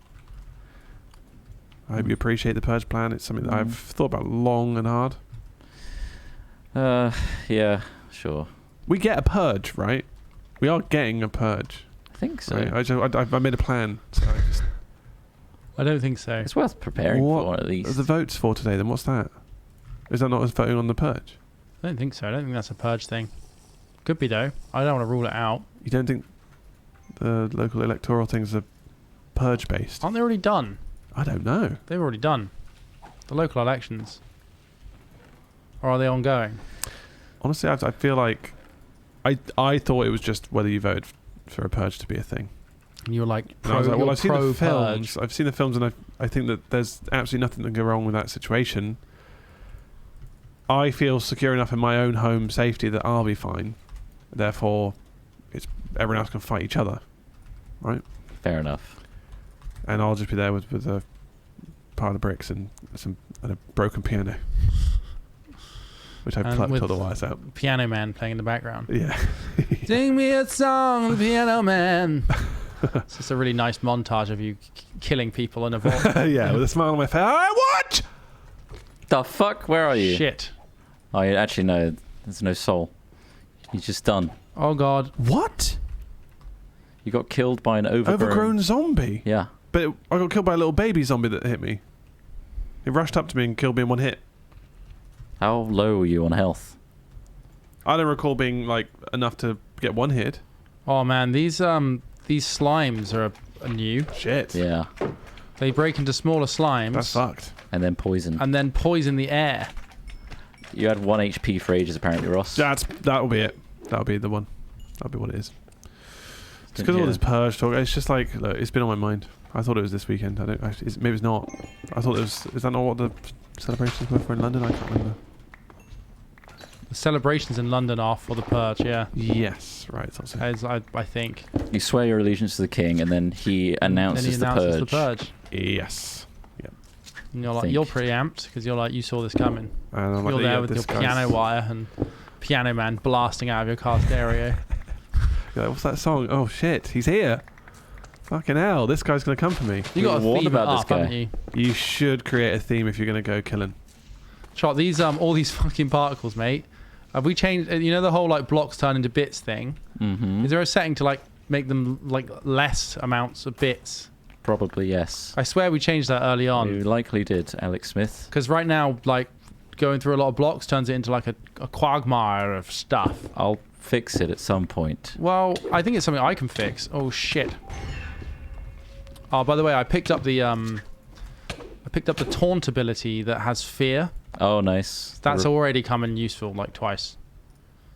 I hope you appreciate the purge plan. It's something that I've thought about long and hard. Yeah, sure. We get a purge, right? We are getting a purge. I think so. Right? I made a plan. So I don't think so. It's worth preparing for at least. What are the votes for today? Then what's that? Is that not us voting on the purge? I don't think so. I don't think that's a purge thing. Could be though. I don't want to rule it out. You don't think the local electoral things are purge based? Aren't they already done? I don't know. They've already done. The local elections. Or are they ongoing? Honestly, I feel like I thought it was just whether you voted for a purge to be a thing. And you were like, And I was like, well, I've seen the purge. films. I've seen the films, and I think that there's absolutely nothing that can go wrong with that situation. I feel secure enough in my own home safety that I'll be fine. Therefore, everyone else can fight each other, right? Fair enough. And I'll just be there with a pile of bricks and a broken piano, which I plucked all the wires out. Piano Man playing in the background. Yeah. Sing me a song, Piano Man. It's just a really nice montage of you killing people in a vault. Yeah, with a smile on my face. What? The fuck? Where are you? Shit. Oh, actually, no. There's no soul. He's just done. Oh, God. What? You got killed by an overgrown zombie? Yeah. But I got killed by a little baby zombie that hit me. It rushed up to me and killed me in one hit. How low were you on health? I don't recall being like enough to get one hit. Oh, man. These slimes are new. Shit. Yeah. They break into smaller slimes. That's fucked. And then poison. And then poison the air. You had 1 HP for ages, apparently, Ross. That'll be it. That'll be the one. That'll be what it is. It's because of all this purge talk. It's just like, look, it's been on my mind. I thought it was this weekend. Maybe it's not. I thought it was. Is that not what the celebrations were for in London? I can't remember. The celebrations in London are for the purge, yeah. Yes, right. I think. You swear your allegiance to the king, and then he announces, the purge. Yes. Yep. And you're like, you're pretty amped because you're like, you saw this coming. And I'm you're there with your piano wire and Piano Man blasting out of your car stereo. You're like, what's that song? Oh shit, he's here. Fucking hell, this guy's gonna come for me. You got a theme about this guy, haven't you? You should create a theme if you're gonna go killing. Shot these all these fucking particles, mate. Have we changed? You know the whole like blocks turn into bits thing. Mm-hmm. Is there a setting to like make them like less amounts of bits? Probably yes. I swear we changed that early on. You likely did, Alex Smith. Because right now, like going through a lot of blocks turns it into like a quagmire of stuff. I'll fix it at some point. Well, I think it's something I can fix. Oh shit. Oh, by the way, I picked up the taunt ability that has fear. Oh, nice. That's already come in useful like twice.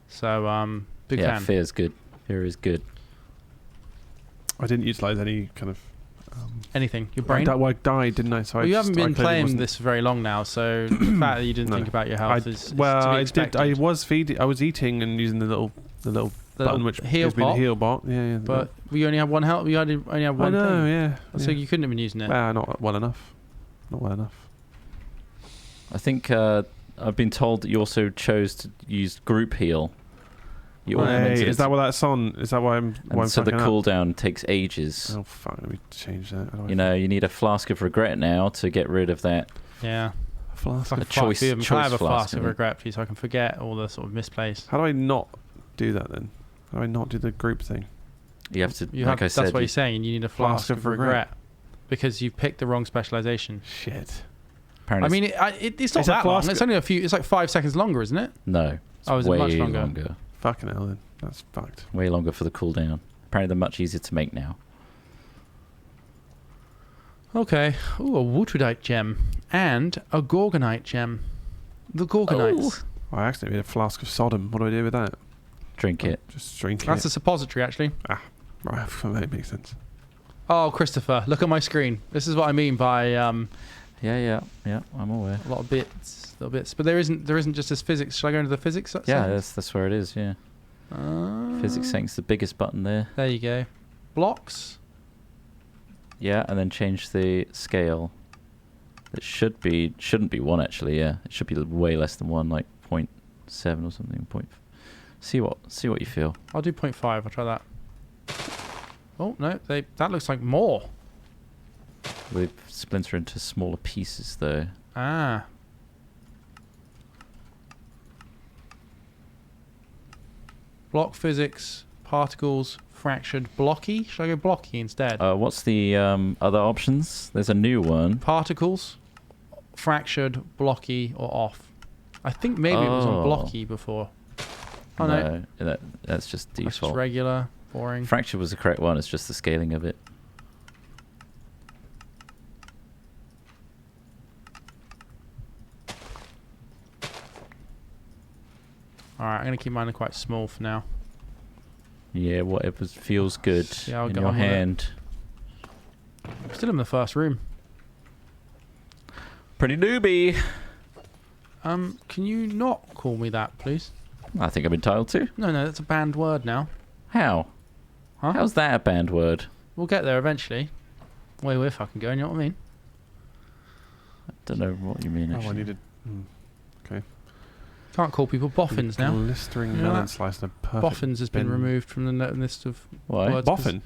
So, big fan. Yeah, fear is good. Fear is good. I didn't utilize any kind of anything. Your brain. I died, didn't I? So you haven't been playing this very long now, so the fact that you didn't think about your health is well, to be I expected. did. I was eating and using the little button which heal gives me the heal bot. Yeah. But we only have one health. We only have one. I know. thing. Yeah. So you couldn't have been using it. Well, not well enough. Not well enough. I think I've been told that you also chose to use group heal. Is that what that's on? Is that why I'm? So the cooldown takes ages. Oh fuck! Let me change that. You need a flask of regret now to get rid of that. Yeah. A flask. A choice. I have a flask of regret, please, so I can forget all the sort of misplaced. How do I not do that then? How do I not do the group thing? You have to. That's what you're saying. You need a flask of regret because you picked the wrong specialization. Shit. Apparently I mean, it's not that long. It's only it's like 5 seconds longer, isn't it? No. Is it much longer? Fucking hell, then. That's fucked. Way longer for the cooldown. Apparently, they're much easier to make now. Okay. Ooh, a Wootridite gem. And a Gorgonite gem. The Gorgonites. Oh, I accidentally made a flask of Sodom. What do I do with that? Drink it. Just drink it. That's a suppository, actually. Ah, right. That makes sense. Oh, Christopher, look at my screen. This is what I mean by... Yeah, I'm aware. A lot of bits, little bits. But there isn't just this physics. Shall I go into the physics? Yeah, that's where it is, yeah. Physics settings, the biggest button there. There you go. Blocks. Yeah, and then change the scale. It shouldn't be 1 actually. Yeah, it should be way less than 1, like 0.7 or something. See what you feel. I'll do 0.5. I'll try that. Oh no, that looks like more. We splinter into smaller pieces though. Ah. Block physics, particles, fractured, blocky. Should I go blocky instead? What's the other options? There's a new one. Particles, fractured, blocky, or off. I think maybe it was on blocky before. Oh no, that's just default. That's just regular, boring. Fractured was the correct one. It's just the scaling of it. Alright, I'm going to keep mine quite small for now. Yeah, whatever feels good in get your on with it. hand. I'm still in the first room. Pretty newbie. Can you not call me that, please? I think I'm entitled to. No, that's a banned word now. How? Huh? How's that a banned word? We'll get there eventually. Way we're fucking going, you know what I mean? I don't know what you mean, actually. Oh, I needed... Okay. Can't call people boffins now. Blistering You know melon that? slice and a perfect Boffins has been bin. removed from the list of Why? words. 'cause- Boffin?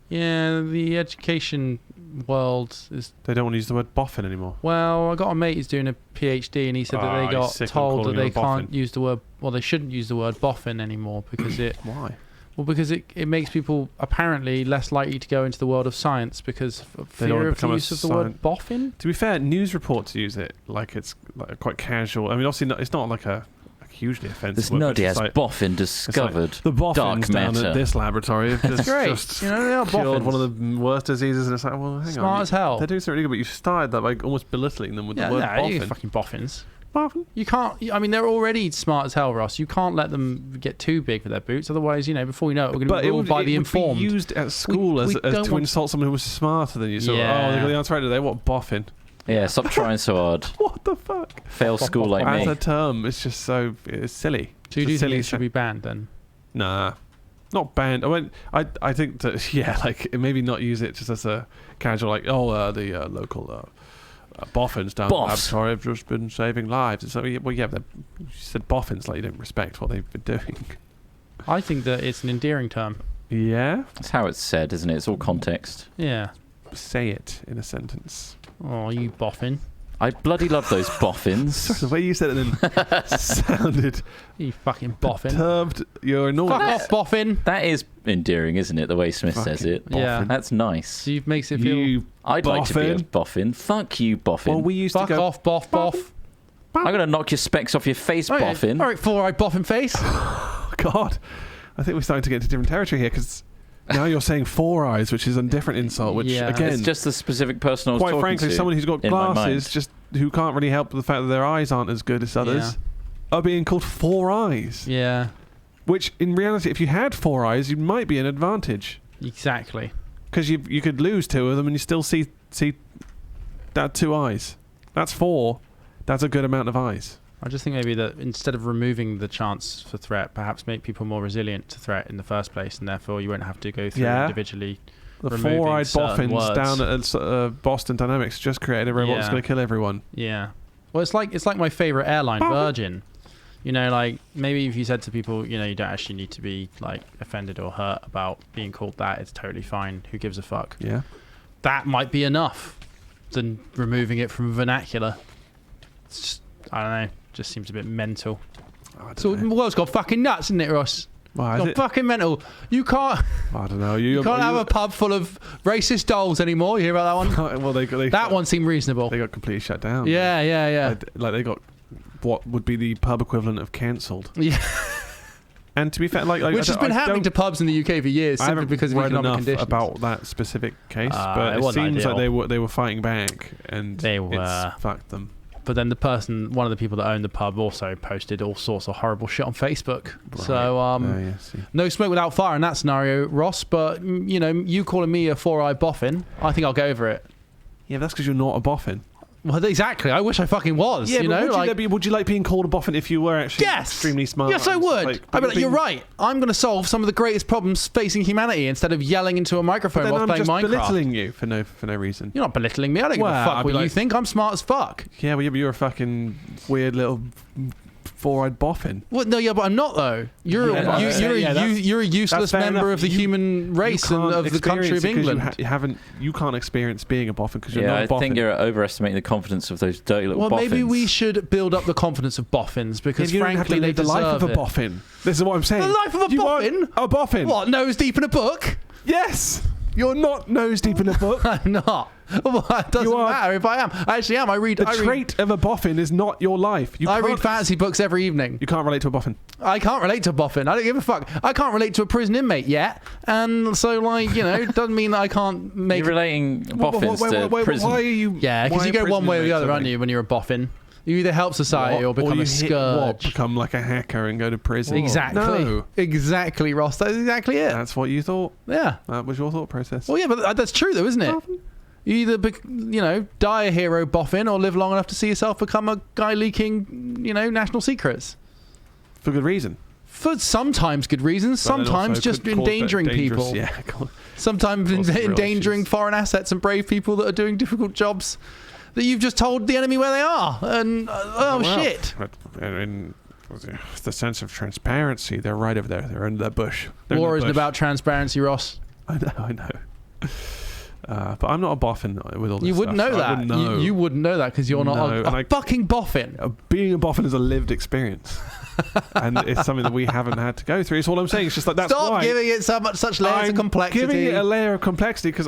Yeah, the education world is... They don't want to use the word boffin anymore. Well, I got a mate who's doing a PhD and he said that Oh, they he's got sick of told that calling they you a boffin. can't use the word... Well, they shouldn't use the word boffin anymore because it... Why? Well, because it makes people apparently less likely to go into the world of science because of They don't fear wanna of the become a use of the word boffin. To be fair, news reports use it like it's like quite casual. I mean, obviously, it's not like a hugely offensive This word, but nutty it's has like- boffin discovered. the boffins dark down matter. at this laboratory have It's great. just You know, they are cured boffins. one of the worst diseases, and it's like, well, hang on. Smart as hell. They're doing something really good, but you started that by almost belittling them with Yeah, the word you boffin. fucking boffins. Boffin? You can't... I mean, they're already smart as hell, Ross. You can't let them get too big for their boots. Otherwise, before we know it, we're going to But be it ruled would, by it the would informed. be used at school We as don't to want- insult someone who was smarter than you. So, Yeah. oh, they got the answer right today. What, boffin? Yeah, stop trying so hard. What the fuck? Fail school like As me. a term, it's just so... It's silly. So you It's a do think silly it should be banned then? Nah, not banned. I think that like maybe not use it just as a casual the local boffins down the Boffs. laboratory have just been saving lives. And so well, yeah, you said boffins like you don't respect what they've been doing. I think that it's an endearing term. Yeah, That's how it's said, isn't it? It's all context. Yeah. say it in a sentence. Oh, you boffin. I bloody love those boffins. Sorry, the way you said it then sounded You fucking boffin. perturbed. You're annoyed. Fuck off, boffin. That is endearing, isn't it? The way Smith says Fucking it. Yeah. That's nice. So you makes it feel... You I'd like to be a boffin. boffin. Fuck you, boffin. Well, we used Fuck to go. off, boff. I'm going to knock your specs off your face, boffin. All right, four-eyed boffin face. God, I think we're starting to get into different territory here because now you're saying four eyes, which is a different insult. Which Yeah. again, It's just the specific person I was quite talking frankly, to someone who's got in my glasses, mind. just who can't really help the fact that their eyes aren't as good as others, are being called four eyes. Yeah, Which, in reality, if you had four eyes, you might be an advantage exactly. because you could lose two of them and you still see that 2 eyes. That's 4. That's a good amount of eyes. I just think maybe that instead of removing the chance for threat, perhaps make people more resilient to threat in the first place, and therefore you won't have to go through individually. The Removing four-eyed certain boffins words. down at Boston Dynamics just created a robot that's Yeah. going to kill everyone. Yeah. Well, it's like my favorite airline, Boffin. Virgin. You know, like maybe if you said to people, you don't actually need to be like offended or hurt about being called that. It's totally fine. Who gives a fuck? Yeah. That might be enough than removing it from vernacular. It's just, I don't know. Just seems a bit mental. I don't So know. the world's got fucking nuts, isn't it, Ross? Why It's is got it? fucking mental. You can't. I don't know. You can't have a pub full of racist dolls anymore. You hear about that one? well, they That one seemed reasonable. They got completely shut down. Yeah. Like they got what would be the pub equivalent of cancelled. Yeah. And to be fair, like Which has been happening to pubs in the UK for years I simply haven't because of read economic enough conditions. about that specific case, It but it wasn't seems like ideal. they were fighting back, and They were. it's fucked them. But then one of the people that owned the pub also posted all sorts of horrible shit on Facebook. Right. So, Yeah, see. no smoke without fire in that scenario, Ross. But, you calling me a four-eyed boffin, I think I'll go over it. Yeah, but that's because you're not a boffin. Well, exactly. I wish I fucking was. Yeah, you but know, would you like being called a boffin if you were actually extremely smart? Yes, I would. I'd be like, you're right. I'm going to solve some of the greatest problems facing humanity instead of yelling into a microphone while playing Minecraft. I'm just belittling you for no reason. You're not belittling me. I don't give a fuck what you think. I'm smart as fuck. Yeah, well, you're a fucking weird little four-eyed boffin. Well, no, yeah, but I'm not though. You're a useless member of the human race and of the country of England. You can't experience being a boffin because you're not a boffin. I think you're overestimating the confidence of those dirty little boffins. Well, maybe we should build up the confidence of boffins because, frankly, they deserve the life of a boffin. This is what I'm saying. The life of a boffin? A boffin. What? Nose deep in a book? Yes. You're not nose deep in a book. I'm not. Well, it doesn't matter if I am. I actually am. The trait of a boffin is not your life. I read fantasy books every evening. You can't relate to a boffin. I can't relate to a boffin. I don't give a fuck. I can't relate to a prison inmate yet. And so, it doesn't mean that I can't make... You're relating boffins to prison. Why are you... Yeah, because you go one way or the other, aren't you, when you're a boffin? You either help society or become a scourge. Become like a hacker and go to prison. Exactly. No. Exactly, Ross. That's exactly it. That's what you thought? Yeah. That was your thought process. Well, yeah, but that's true though, isn't it? You either, die a hero boffin or live long enough to see yourself become a guy leaking, national secrets. For good reason. For sometimes good reasons, sometimes just endangering people. Yeah, sometimes endangering foreign assets and brave people that are doing difficult jobs that you've just told the enemy where they are. And, shit. In the sense of transparency, they're right over there. They're under that bush. War isn't about transparency, Ross. I know. But I'm not a boffin with all this You wouldn't stuff. know that. Wouldn't know. You wouldn't know that because you're not a fucking boffin. Being a boffin is a lived experience. And it's something that we haven't had to go through. It's all I'm saying. It's just like that's Stop why giving it such layers of complexity. Giving it a layer of complexity because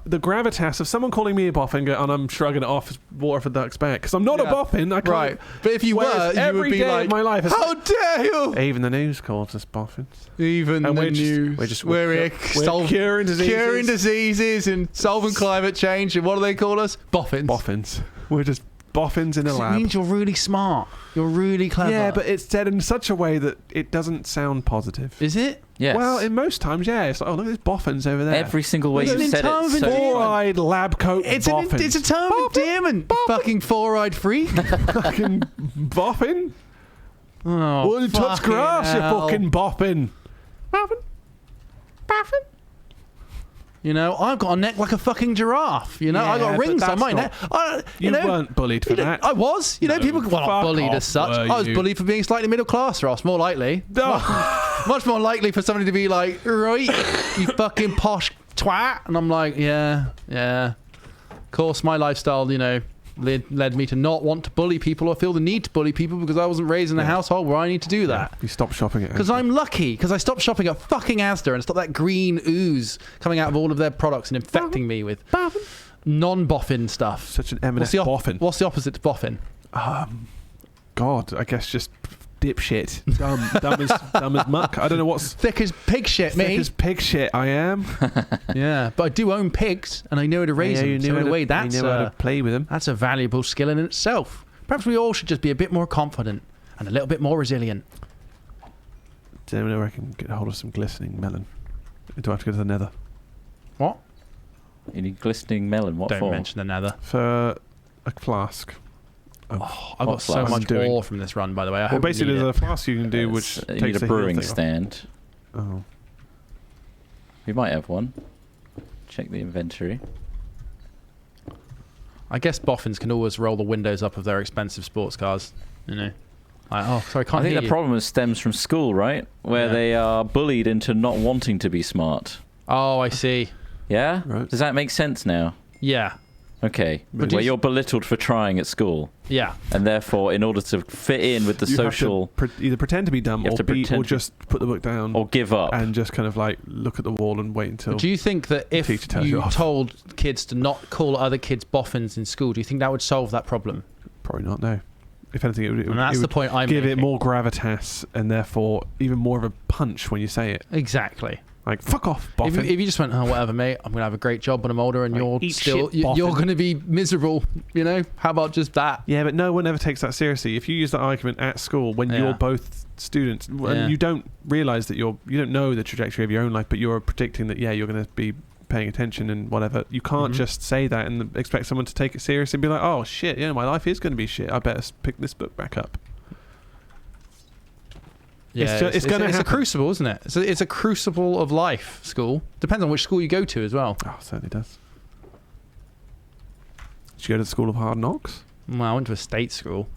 the gravitas of someone calling me a boffin and I'm shrugging it off as water for duck's back because I'm not a boffin. I can't. Right. But if you were, you would be like, my life how dare you? Even the news calls us boffins. Even the news. We're curing diseases and solving climate change. And what do they call us? Boffins. Boffins. We're just boffins in a lab. It means you're really smart. You're really clever. Yeah, but it's said in such a way that it doesn't sound positive. Is it? Yes. Well, in most times, yeah. It's like, oh, look at these boffins over there. Every single way you said it. Four-eyed lab coat boffins. It's a term of endearment. Fucking four-eyed freak. Fucking boffin. Oh, well, you touch grass, you fucking boffin. Boffin. I've got a neck like a fucking giraffe. I got rings on my neck. You weren't bullied for that. I was. People not bullied as such. I was bullied for being slightly middle class, Ross. More likely. Much more likely for somebody to be like, right, you fucking posh twat. And I'm like, yeah. Of course, my lifestyle, led me to not want to bully people or feel the need to bully people because I wasn't raised in a household where I need to do that. Yeah. You stopped shopping at because I'm lucky because I stopped shopping at fucking Asda and stopped that green ooze coming out of all of their products and infecting me with non-boffin stuff. Such an eminent boffin. What's the opposite to boffin? God, I guess just dipshit. Dumb as muck. I don't know what's... Thick as pig shit, me. Thick as pig shit, I am. Yeah, but I do own pigs, and I know how to raise them. So in a way, you know how to play with them. That's a valuable skill in itself. Perhaps we all should just be a bit more confident and a little bit more resilient. Does anyone know I can get hold of some glistening melon? Do I have to go to the nether? What? You need glistening melon? What for? Don't mention the nether. For a flask. I've got so much ore from this run, by the way. Basically, there's a flask you can do which you takes need a brewing stand. Oh. We might have one. Check the inventory. I guess boffins can always roll the windows up of their expensive sports cars. Sorry, I can't I think the problem stems from school, right? Where they are bullied into not wanting to be smart. Oh, I see. Yeah? Right. Does that make sense now? Yeah. Okay. Where you're belittled for trying at school. Yeah. And therefore, in order to fit in with the social... Have to either pretend to be dumb or just put the book down. Or give up. And just kind of like look at the wall and wait until... Do you think that if you told kids to not call other kids boffins in school, do you think that would solve that problem? Probably not, no. If anything, it that's the point I'm making. Give it more gravitas and therefore even more of a punch when you say it. Exactly. Like, fuck off, boffin. If you just went, oh, whatever, mate, I'm going to have a great job when I'm older and you're going to be miserable, How about just that? Yeah, but no one ever takes that seriously. If you use that argument at school when you're both students and you don't realise that you don't know the trajectory of your own life, but you're predicting that, you're going to be paying attention and whatever. You can't just say that and expect someone to take it seriously and be like, oh shit, yeah, my life is going to be shit. I better pick this book back up. Yeah, it's a crucible, isn't it? It's a crucible of life. School depends on which school you go to as well. Oh, it certainly does. Did you go to the School of Hard Knocks? Well, I went to a state school.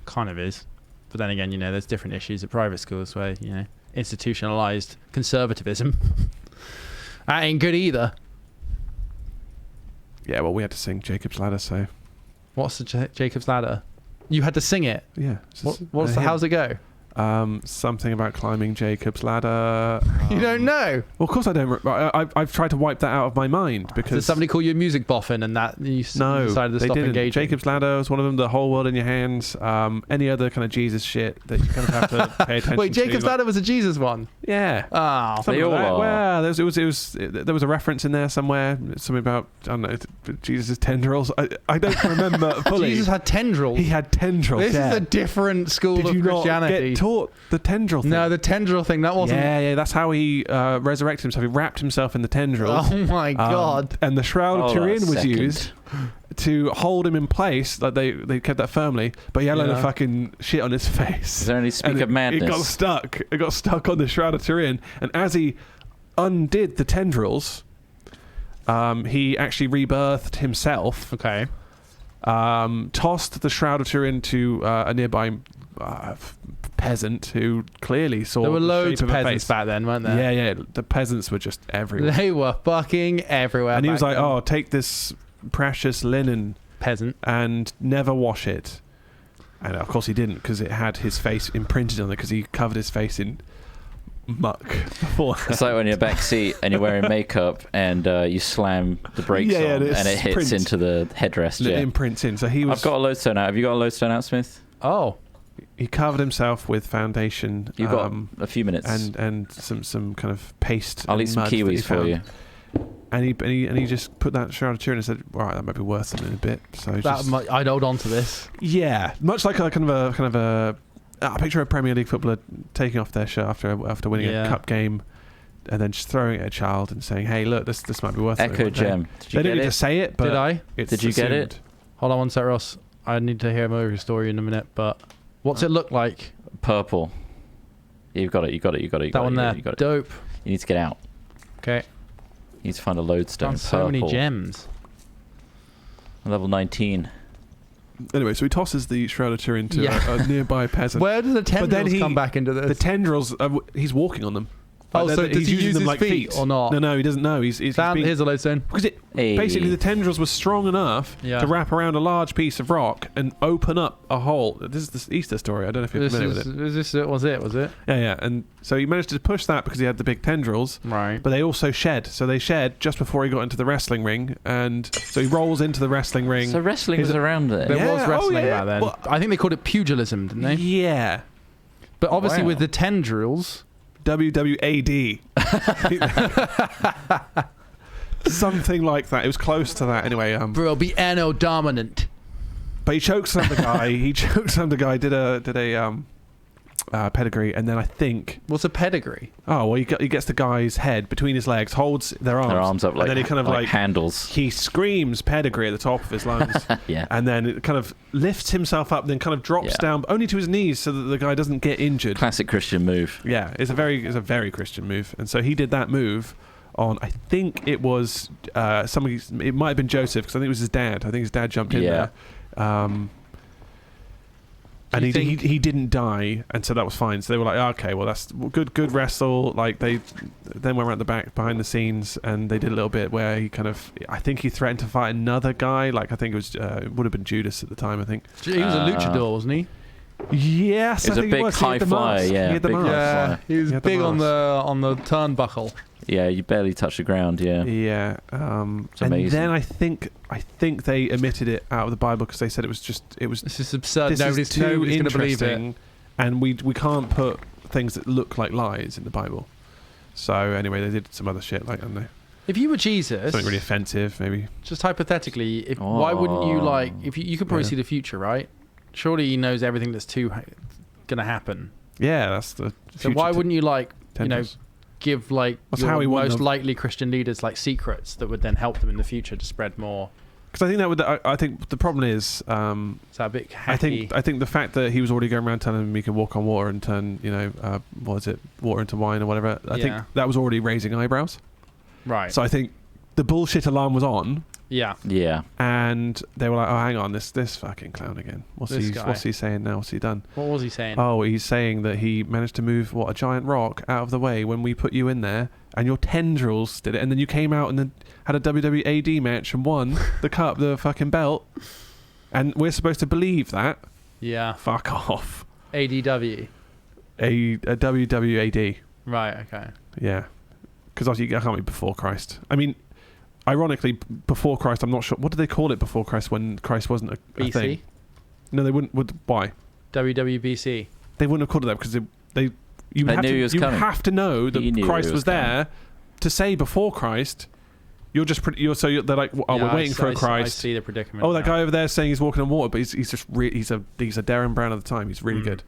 Kind of is, but then again, there's different issues at private schools where institutionalized conservatism. That ain't good either. Yeah, well, we had to sing Jacob's Ladder, so... What's the Jacob's Ladder? You had to sing it? Yeah. How's it go? Something about climbing Jacob's Ladder. You don't know? Well, of course I don't. I've tried to wipe that out of my mind because... Did somebody call you a music boffin and that you decided to stop engaging? Jacob's Ladder was one of them, The Whole World in Your Hands, any other kind of Jesus shit that you kind of have to pay attention to. Wait, Jacob's Ladder was a Jesus one? Yeah. Oh. They all are. Well, there was a reference in there somewhere, something about, I don't know, Jesus' tendrils. I don't remember fully. Jesus had tendrils? He had tendrils, This is a different school of Christianity. Did you not get taught the tendril thing? No, the tendril thing, that wasn't... Yeah, that's how he resurrected himself. He wrapped himself in the tendrils. Oh my God. And the Shroud of Turin was used to hold him in place. Like they kept that firmly, but he had a load of fucking shit on his face. Is there any speak of madness? It got stuck. It got stuck on the Shroud of Turin, and as he undid the tendrils, he actually rebirthed himself. Okay. Tossed the Shroud of Turin to a nearby peasant who clearly saw there were the loads shape of a peasants face. back then, weren't there? Yeah. The peasants were just everywhere. They were fucking everywhere. And he was like, then. "Oh, take this precious linen, peasant, and never wash it." And of course he didn't, because it had his face imprinted on it, because he covered his face in muck before. It's like when you're back seat and you're wearing makeup and you slam the brakes on and it hits into the headrest. It imprints in. So he was. I've got a lodestone out. Have you got a lodestone out, Smith? Oh. He covered himself with foundation. You've got a few minutes. And some kind of paste. I'll eat some kiwis for you. And he just put that Shroud of Turin and said, "Right, that might be worth something in a bit." So I'd hold on to this. Yeah, much like a kind of a picture of a Premier League footballer taking off their shirt after winning a cup game, and then just throwing it at a child and saying, "Hey, look, this might be worth it." Echo Gem. They didn't need to say it, but did I? Did you get it? Hold on one sec, Ross. I need to hear more of your story in a minute. But what's it look like? Purple. You've got it. That one there. Dope. You need to get out. Okay. You need to find a lodestone. Purple. So many gems. Level 19. Anyway, so he tosses the Shroud of Turin to a nearby peasant. Where do the tendrils come back into this? The tendrils, he's walking on them. Oh, so does he use them his feet or not? No, he doesn't know. He's here's a lodestone. Because basically the tendrils were strong enough to wrap around a large piece of rock and open up a hole. This is the Easter story. I don't know if you're familiar with it. Was it? Yeah. And so he managed to push that because he had the big tendrils. Right. But they also shed. So they shed just before he got into the wrestling ring. And so he rolls into the wrestling ring. So wrestling was around there. There was wrestling back then. Well, I think they called it pugilism, didn't they? Yeah. But obviously with the tendrils... WWAD. Something like that. It was close to that anyway. Bro, be anno dominant. But he chokeslammed the guy. Did a pedigree, and then I think... What's a pedigree? Oh, well, he gets the guy's head between his legs, holds their arms up like, and then he kind of like handles. He screams pedigree at the top of his lungs. Yeah. And then it kind of lifts himself up, then kind of drops down only to his knees so that the guy doesn't get injured. Classic Christian move. Yeah, it's a very Christian move. And so he did that move on, I think it was somebody, it might have been Joseph, because I think it was his dad. I think his dad jumped in there. And he didn't die, and so that was fine. So they were like, okay, well, that's good wrestle. Like they then went around the back behind the scenes, and they did a little bit where he kind of, I think he threatened to fight another guy. Like I think it was it would have been Judas at the time. I think he was a luchador, wasn't he? Yes, he was a big high flyer. Yeah, he had the mask. Yeah, he was big on the turnbuckle. Yeah, you barely touch the ground. Yeah. Yeah. It's amazing. And then I think they omitted it out of the Bible because they said it was. This is absurd. This nobody's going to believe it. And we can't put things that look like lies in the Bible. So anyway, they did some other shit like, I don't know. If you were Jesus, something really offensive, maybe. Just hypothetically, why wouldn't you like? If you could probably see the future, right? Surely he knows everything that's going to happen. Yeah, that's the. So why wouldn't you like? Tendrils. give like your most likely Christian leaders like secrets that would then help them in the future to spread more. Because I think that would. I think the problem is. So a bit hacky. I think the fact that he was already going around telling him he can walk on water and turn, water into wine or whatever. I think that was already raising eyebrows. Right. So I think the bullshit alarm was on. Yeah. Yeah. And they were like, "Oh, hang on, this fucking clown again. What's he saying now? What's he done?" What was he saying? Oh, he's saying that he managed to move a giant rock out of the way when we put you in there, and your tendrils did it, and then you came out and then had a WWE match and won the cup, the fucking belt, and we're supposed to believe that? Yeah. Fuck off. ADW. A WWAD. Right. Okay. Yeah. Because obviously I can't be before Christ. I mean, ironically, before Christ, I'm not sure. What did they call it before Christ when Christ wasn't a thing? No, they wouldn't. Why? WWBC. They wouldn't have called it that because you have to know that Christ was there to say before Christ. They're like, we're waiting for a Christ. I see the predicament. Oh, that guy over there saying he's walking on water, but he's just he's a Darren Brown of the time. He's really good.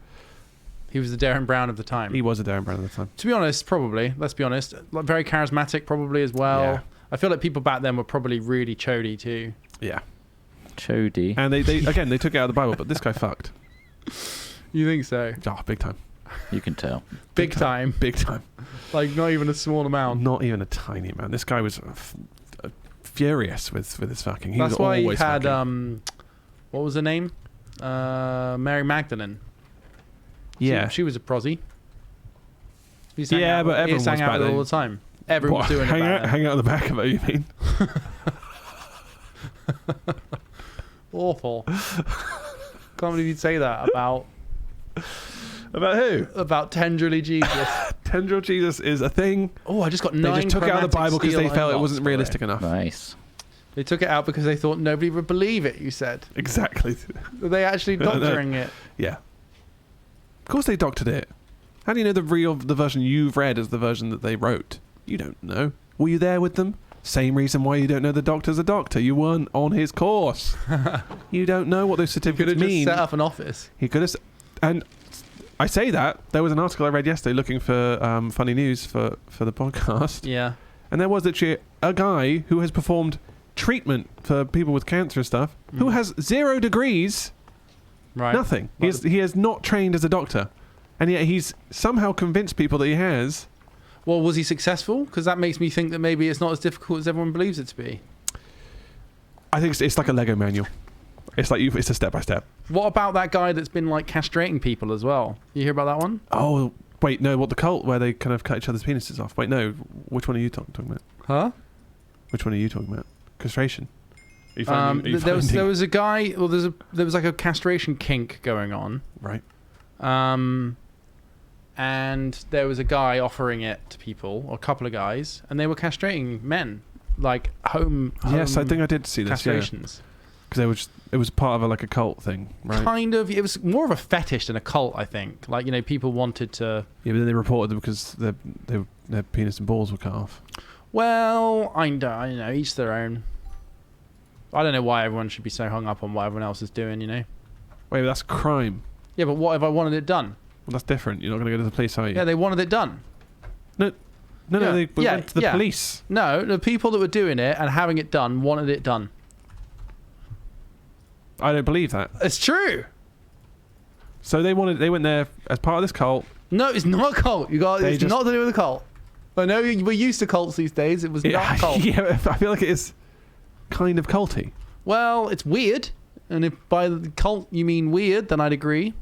He was the Darren Brown of the time. He was a Darren Brown of the time. To be honest, probably. Let's be honest. Like, very charismatic, probably as well. Yeah. I feel like people back then were probably really chody too. Yeah. Chody. And they again, they took it out of the Bible, but this guy fucked. You think so? Oh, big time. You can tell. Big time. Big time. Like, not even a small amount. Not even a tiny amount. This guy was furious with his fucking. That's why he had, what was her name? Mary Magdalene. Yeah. She was a prosy. But everyone was sang out all the time. Everyone was doing it. Hang out at the back of it, you mean? Awful. Can't believe you'd say that about... About who? About Tenderly Jesus. Tendril Jesus is a thing. Oh, I just got 9 They just took it out of the Bible because they felt it wasn't realistic enough. Nice. They took it out because they thought nobody would believe it, you said. Exactly. Were they actually doctoring it? Yeah. Of course they doctored it. How do you know the version you've read is the version that they wrote? You don't know. Were you there with them? Same reason why you don't know the doctor's a doctor. You weren't on his course. You don't know what those certificates mean. He could have just set up an office. He could have... And I say that. There was an article I read yesterday looking for funny news for the podcast. Yeah. And there was literally a guy who has performed treatment for people with cancer and stuff, who has 0 degrees. Right. Nothing. He has not trained as a doctor. And yet he's somehow convinced people that he has. Well, was he successful? Because that makes me think that maybe it's not as difficult as everyone believes it to be. I think it's like a Lego manual. It's like it's a step by step. What about that guy that's been like castrating people as well? You hear about that one? Oh, wait, no. What, the cult where they kind of cut each other's penises off? Wait, no. Which one are you talking about? Huh? Which one are you talking about? Castration. There was a guy. Well, there was like a castration kink going on. Right. And there was a guy offering it to people, or a couple of guys, and they were castrating men, like home yes, I think I did see this. Castrations. Because it was part of a cult thing, right? Kind of. It was more of a fetish than a cult, I think. Like, people wanted to. Yeah, but then they reported them because their penis and balls were cut off. Well, I know, each their own. I don't know why everyone should be so hung up on what everyone else is doing. Wait, but that's crime. Yeah, but what if I wanted it done? Well, that's different. You're not going to go to the police, are you? Yeah, they wanted it done. No, they went to the police. No, the people that were doing it and having it done wanted it done. I don't believe that. It's true. So they went there as part of this cult. No, it's not a cult. It's not to do with a cult. I know we're used to cults these days. It was not a cult. Yeah, I feel like it is kind of culty. Well, it's weird. And if by the cult you mean weird, then I'd agree.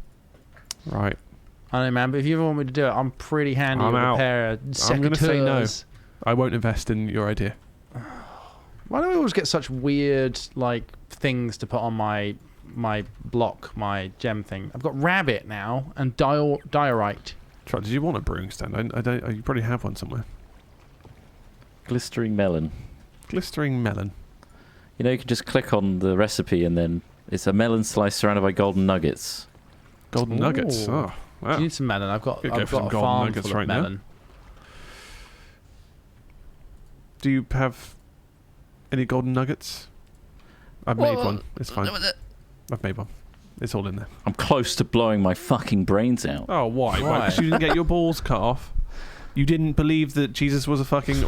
Right. I don't know, man, but if you ever want me to do it, I'm pretty handy with a pair of secateurs. I'm going to say no. I won't invest in your idea. Why do we always get such weird, things to put on my block, my gem thing? I've got rabbit now and diorite. Did you want a brewing stand? I don't. You probably have one somewhere. Glistering melon. Glistering melon. You can just click on the recipe and then it's a melon slice surrounded by golden nuggets. Golden nuggets. Oh, wow. Do you need some melon? I've got a golden farm nuggets full of melon. Now. Do you have any golden nuggets? I've made one. It's fine. I've made one. It's all in there. I'm close to blowing my fucking brains out. Oh, why? Because you didn't get your balls cut off? You didn't believe that Jesus was a fucking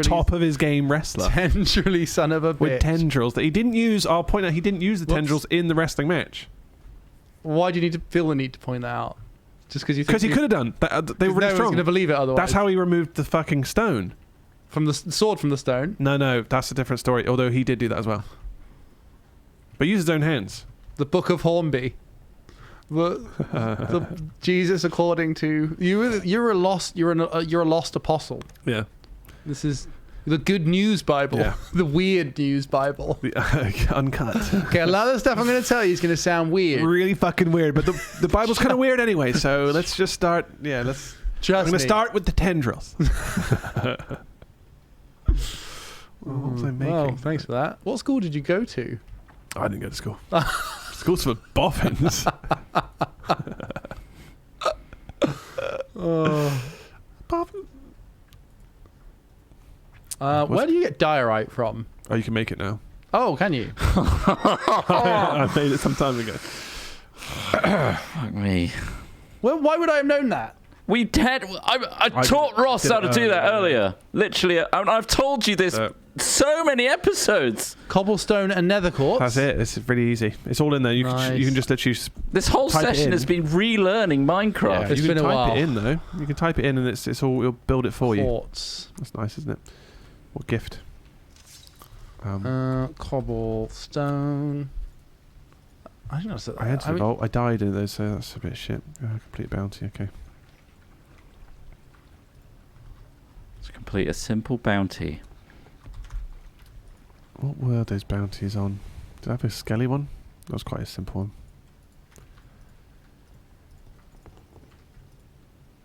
top of his game wrestler. Tenderly son of a bitch. With tendrils that he didn't use. I'll point out he didn't use the tendrils in the wrestling match. Why do you need to feel the need to point that out? Just because you think... Because he could have done. They were really strong. No one's going to believe it otherwise. That's how he removed the fucking stone. From the sword from the stone? No, that's a different story. Although he did do that as well. But use his own hands. The Book of Hornby. The Jesus, according to you're a lost apostle. Yeah. This is the Good News Bible. Yeah. The Weird News Bible. The uncut. Okay, a lot of the stuff I'm going to tell you is going to sound weird. Really fucking weird. But the Bible's kind of weird anyway. So let's just start. Yeah, I'm going to start with the tendrils. What was I making? Well, thanks for that. What school did you go to? I didn't go to school. School's for boffins. Boffins. Where do you get diorite from? Oh, you can make it now. Oh, can you? I made it some time ago. Fuck me. Well, why would I have known that? I taught Ross how to do that earlier. Literally, I've told you this so many episodes. Cobblestone and nether quartz. That's it. It's really easy. It's all in there. You can just literally. This whole session has been relearning Minecraft. Yeah, it's been a while. Type it in though. You can type it in, and it's all. It'll build it for Quartz. you. That's nice, isn't it? What gift? Cobblestone. I don't know. I had to vault. I died in those, so that's a bit shit. Complete bounty. Okay. To complete a simple bounty. What were those bounties on? Did I have a skelly one? That was quite a simple one.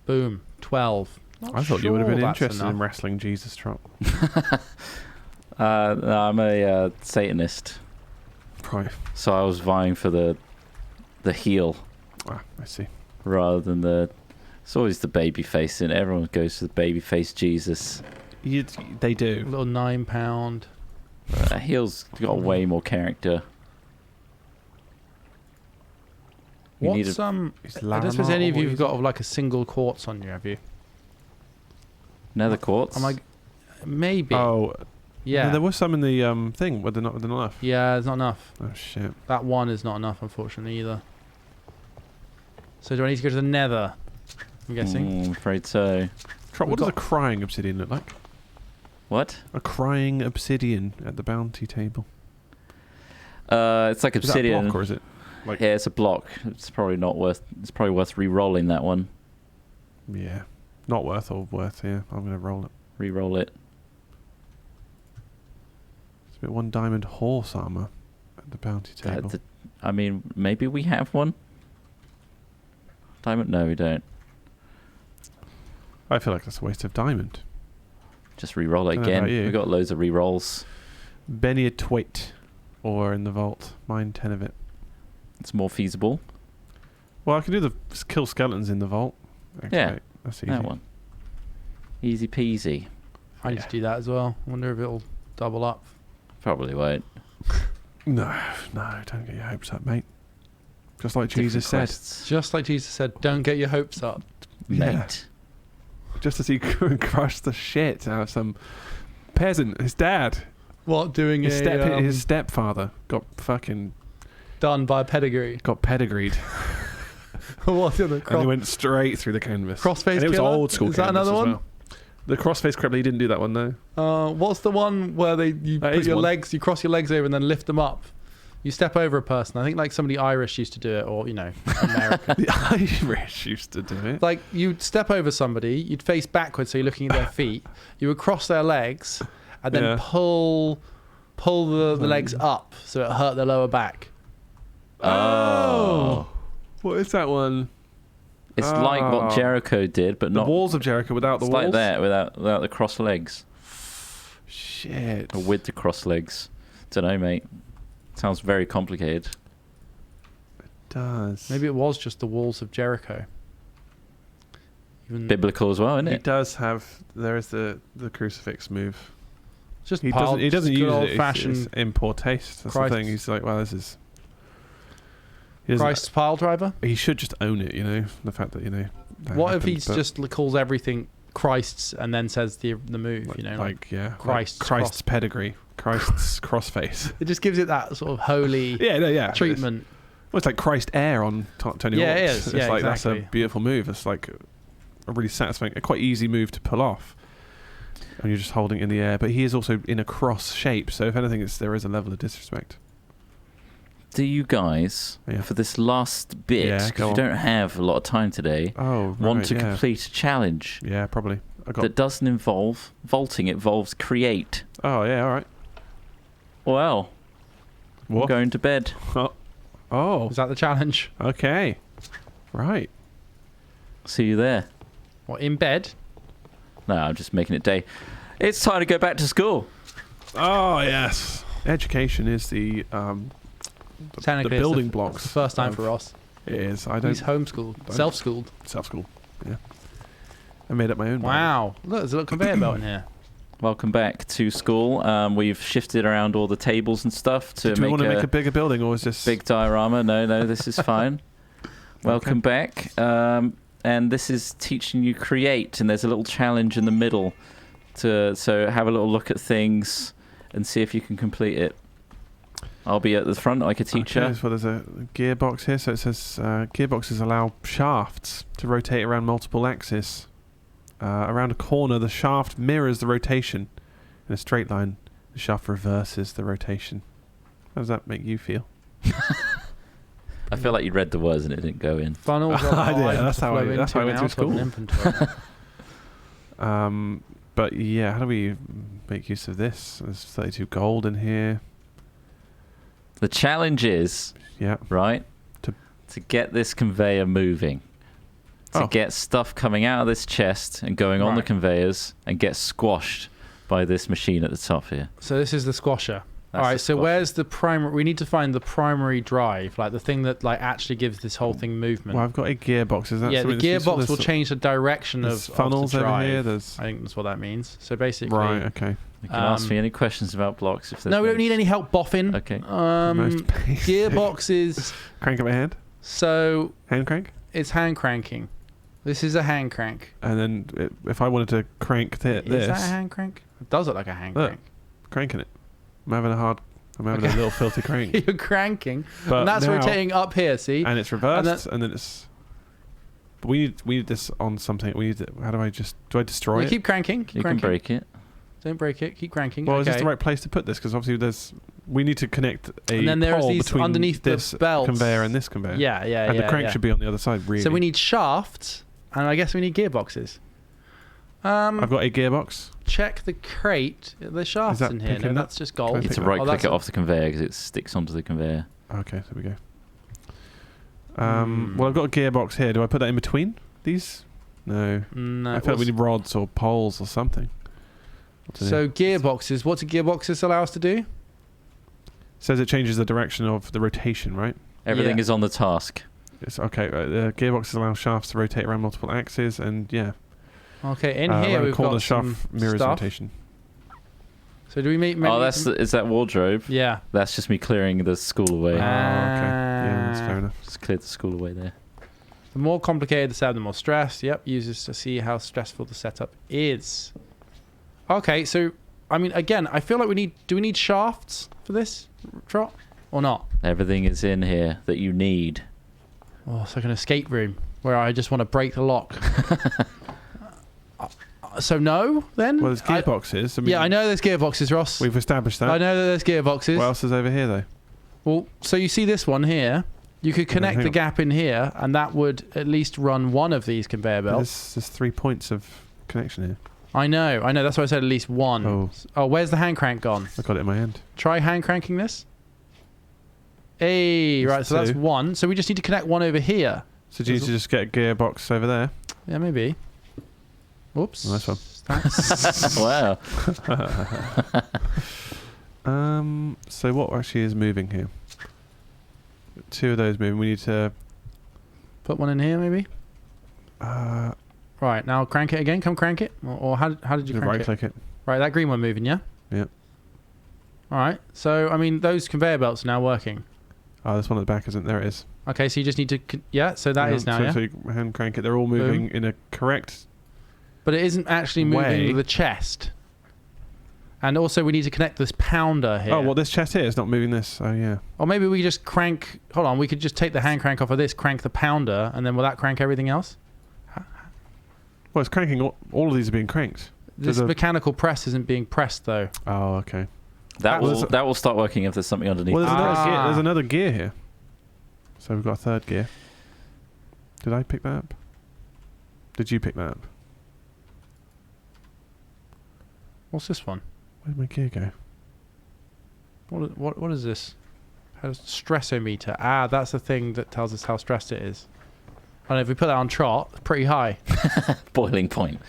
Boom. 12. I thought you would have been interested in wrestling Jesus Trot. No, I'm a Satanist. Right. So I was vying for the heel. Ah, I see. Rather than it's always the baby face, and everyone goes for the baby face Jesus. They do. A little £9. Heel's got way more character. I don't suppose any of you have got like a single quartz on you, have you? Nether quartz? Maybe. Oh, yeah. No, there was some in the thing, but they're not enough. Yeah, there's not enough. Oh shit. That one is not enough, unfortunately, either. So do I need to go to the Nether? I'm guessing. I'm afraid so. What does a crying obsidian look like? What? A crying obsidian at the bounty table. It's like obsidian. Is that a block, or is it? Yeah, it's a block. It's probably worth re-rolling that one. Yeah. Not worth or worth, yeah. I'm going to roll it. Re-roll it. It's a bit 1 diamond horse armor at the bounty table. I mean, maybe we have one. Diamond? No, we don't. I feel like that's a waste of diamond. Just re-roll it again. We've got loads of re-rolls. Benny a twit. Or in the vault. Mine 10 of it. It's more feasible. Well, I can do the kill skeletons in the vault. Actually, yeah. That's easy. That one. Easy peasy. I need to do that as well. I wonder if it'll double up. Probably won't. No, don't get your hopes up, mate. Just like Jesus said. Just like Jesus said, don't get your hopes up. Mate. Yeah. Just as he crushed the shit out of some peasant, his dad. What, doing his stepfather got fucking... done by pedigree. Got pedigreed. What's the other? And he went straight through the canvas. Crossface and it was killer? old school. Is that another one? Well. The crossface crippler, he didn't do that one though. What's the one where you put your legs, you cross your legs over and then lift them up? You step over a person. I think like somebody Irish used to do it, or American. The Irish used to do it. Like you'd step over somebody, you'd face backwards, so you're looking at their feet. You would cross their legs, and then pull the legs up, so it hurt their lower back. Oh. What is that one? It's like what Jericho did, but not... The walls of Jericho without the walls? It's like that, without the cross legs. Shit. Or with the cross legs. Don't know, mate. Sounds very complicated. It does. Maybe it was just the walls of Jericho. Biblical as well, isn't it? He does have... There is the crucifix move. Just he doesn't use it. It's in poor taste. That's the thing. He's like, well, this is... Christ's pile driver? He should just own it, the fact that, what if he just calls everything Christ's and then says the move. Christ's pedigree, Christ's crossface. It just gives it that sort of holy treatment. It's like Christ Air on Tony Hawk's. It is. It's like exactly. That's a beautiful move. It's like a really satisfying, a quite easy move to pull off. And you're just holding it in the air. But he is also in a cross shape, so if anything, there is a level of disrespect. Do you guys, for this last bit, because we don't have a lot of time today, want to complete a challenge? Yeah, probably. That doesn't involve vaulting, it involves create. Oh, yeah, all right. Well, I'm going to bed. Oh. Is that the challenge? Okay. Right. See you there. What, in bed? No, I'm just making it day. It's time to go back to school. Oh, yes. Education is the building blocks. It's the first time for Ross. It is. He's homeschooled. Self-schooled. Self-schooled, yeah. I made up my own. Wow. Look, there's a little conveyor belt in here. Welcome back to school. We've shifted around all the tables and stuff to Do we want to make a bigger building, or is this big diorama? No, this is fine. Welcome back. And this is teaching you create, and there's a little challenge in the middle so have a little look at things and see if you can complete it. I'll be at the front like a teacher. Okay, so there's a gearbox here. So it says gearboxes allow shafts to rotate around multiple axes. Around a corner, the shaft mirrors the rotation in a straight line. The shaft reverses the rotation. How does that make you feel? I feel like you read the words and it didn't go in. Funnels. That's how I went to school. But yeah, how do we make use of this? There's 32 gold in here. The challenge is, right, to get this conveyor moving. To get stuff coming out of this chest and going on the conveyors and get squashed by this machine at the top here. So this is the squasher. All right, so where's the primary? We need to find the primary drive, like the thing that actually gives this whole thing movement. Well, I've got a gearbox. Is that the gearbox will change the direction of funnels of the drive. over here. I think that's what that means. So basically, right, okay. You can ask me any questions about blocks if there's no, we don't need any help boffing. Okay. Gearboxes. Crank it by hand. So hand crank. It's hand cranking. This is a hand crank. And then if I wanted to crank this... Is that a hand crank? It does look like a hand crank. Cranking it. I'm having a little filthy crank. You're cranking. But and that's rotating up here, see? And it's reversed, and then it's... But we need this on something. How do I destroy it? Keep cranking. You can break it. Don't break it. Keep cranking. Well, is this the right place to put this? Because obviously we need to connect a and then there's pole these between underneath this the belts. conveyor and this conveyor. Yeah. And the crank should be on the other side, really. So we need shafts, and I guess we need gearboxes. I've got a gearbox. Check the crate. The shaft's in here. No, that's just gold. You need to right-click it off the conveyor because it sticks onto the conveyor. Okay, there we go. Well, I've got a gearbox here. Do I put that in between these? No. I feel like we need rods or poles or something. So gearboxes. What do gearboxes allow us to do? It says it changes the direction of the rotation, right? Everything is on the task. It's okay. The gearboxes allow shafts to rotate around multiple axes, and Okay, in here we've got some mirrors stuff. Rotation. So do we make? Is that wardrobe? Yeah. That's just me clearing the school away. Okay. Yeah, that's fair enough. Just cleared the school away there. The more complicated the setup, the more stress. Yep, uses to see how stressful the setup is. Okay, so I mean, again, I feel like do we need shafts for this, Trot, or not? Everything is in here that you need. Oh, it's like an escape room where I just want to break the lock. So no, then? Well, there's gearboxes. I know there's gearboxes, Ross. We've established that. I know that there's gearboxes. What else is over here, though? Well, so you see this one here. You could connect the gap in here, and that would at least run one of these conveyor belts. There's 3 points of connection here. I know. That's why I said at least one. Oh, where's the hand crank gone? I got it in my hand. Try hand cranking this. Hey, right, so that's one. So we just need to connect one over here. So do you need to just get a gearbox over there? Yeah, maybe. Oops. Nice one. Wow. So what actually is moving here? 2 of those moving. We need to put one in here, maybe. Right, now crank it again. Come crank it. Or how did you crank it? Right-click it. Right, that green one moving, yeah? Yeah. All right. So I mean, those conveyor belts are now working. Oh, this one at the back isn't. There it is. Okay, so you just need to so that is now. So you hand crank it. They're all moving in a correct But it isn't actually moving the chest. And also we need to connect this pounder here. Oh, well, this chest here is not moving this. Oh, yeah. Or maybe we just crank... Hold on, we could just take the hand crank off of this, crank the pounder, and then will that crank everything else? Well, it's cranking. All of these are being cranked. This mechanical press isn't being pressed, though. Oh, okay. That will start working if there's something underneath. Well, there's another gear here. So we've got a third gear. Did I pick that up? Did you pick that up? What's this one? Where'd my gear go? What is this? Stressometer. Ah, that's the thing that tells us how stressed it is. And if we put that on trot, it's pretty high. Boiling point.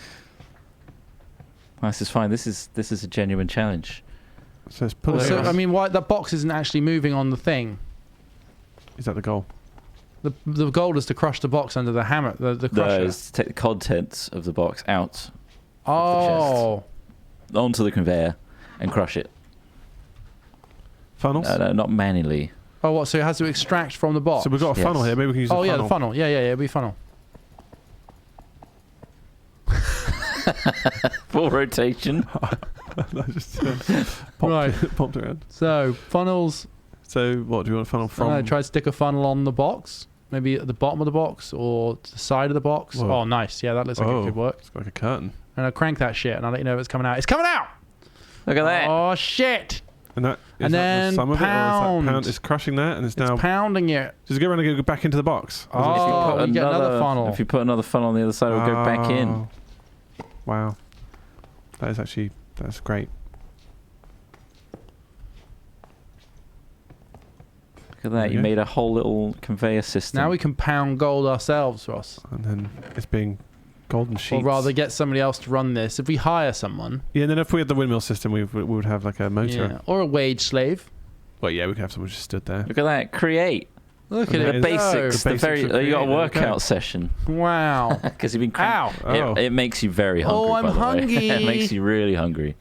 This is fine. This is a genuine challenge. So let's put it. I mean, why that box isn't actually moving on the thing? Is that the goal? The goal is to crush the box under the hammer. The crusher. No, it's to take the contents of the box out. Oh. Of the chest, onto the conveyor and crush it. Funnels? No, not manually. Oh, what? So it has to extract from the box. So we've got a funnel here. Maybe we can use a funnel. Oh, yeah, the funnel. Yeah, it'll be funnel. Full rotation. I just popped around. So, funnels. So, what do you want a funnel from? Try to stick a funnel on the box. Maybe at the bottom of the box or to the side of the box. Whoa. Oh, nice. Yeah, that looks like it could work. It's like a curtain. And I'll crank that shit and I'll let you know if it's coming out. It's coming out! Look at that. Oh, shit! And then some of pound. It, or is it's crushing that and it's now pounding it. Does it go around and go back into the box? Oh, you get another funnel. If you put another funnel on the other side, it'll go back in. Wow. That's great. Look at that. You made a whole little conveyor system. Now we can pound gold ourselves, Ross. And then it's being golden sheets. Or rather get somebody else to run this. If we hire someone. Yeah, and then if we had the windmill system, we would have like a motor. Yeah. Or a wage slave. Well, yeah, we could have someone just stood there. Look at that. Create. Look at it. The basics. You got a workout session. Wow. Because you've been cramped. It makes you very hungry. Oh, I'm hungry. It makes you really hungry.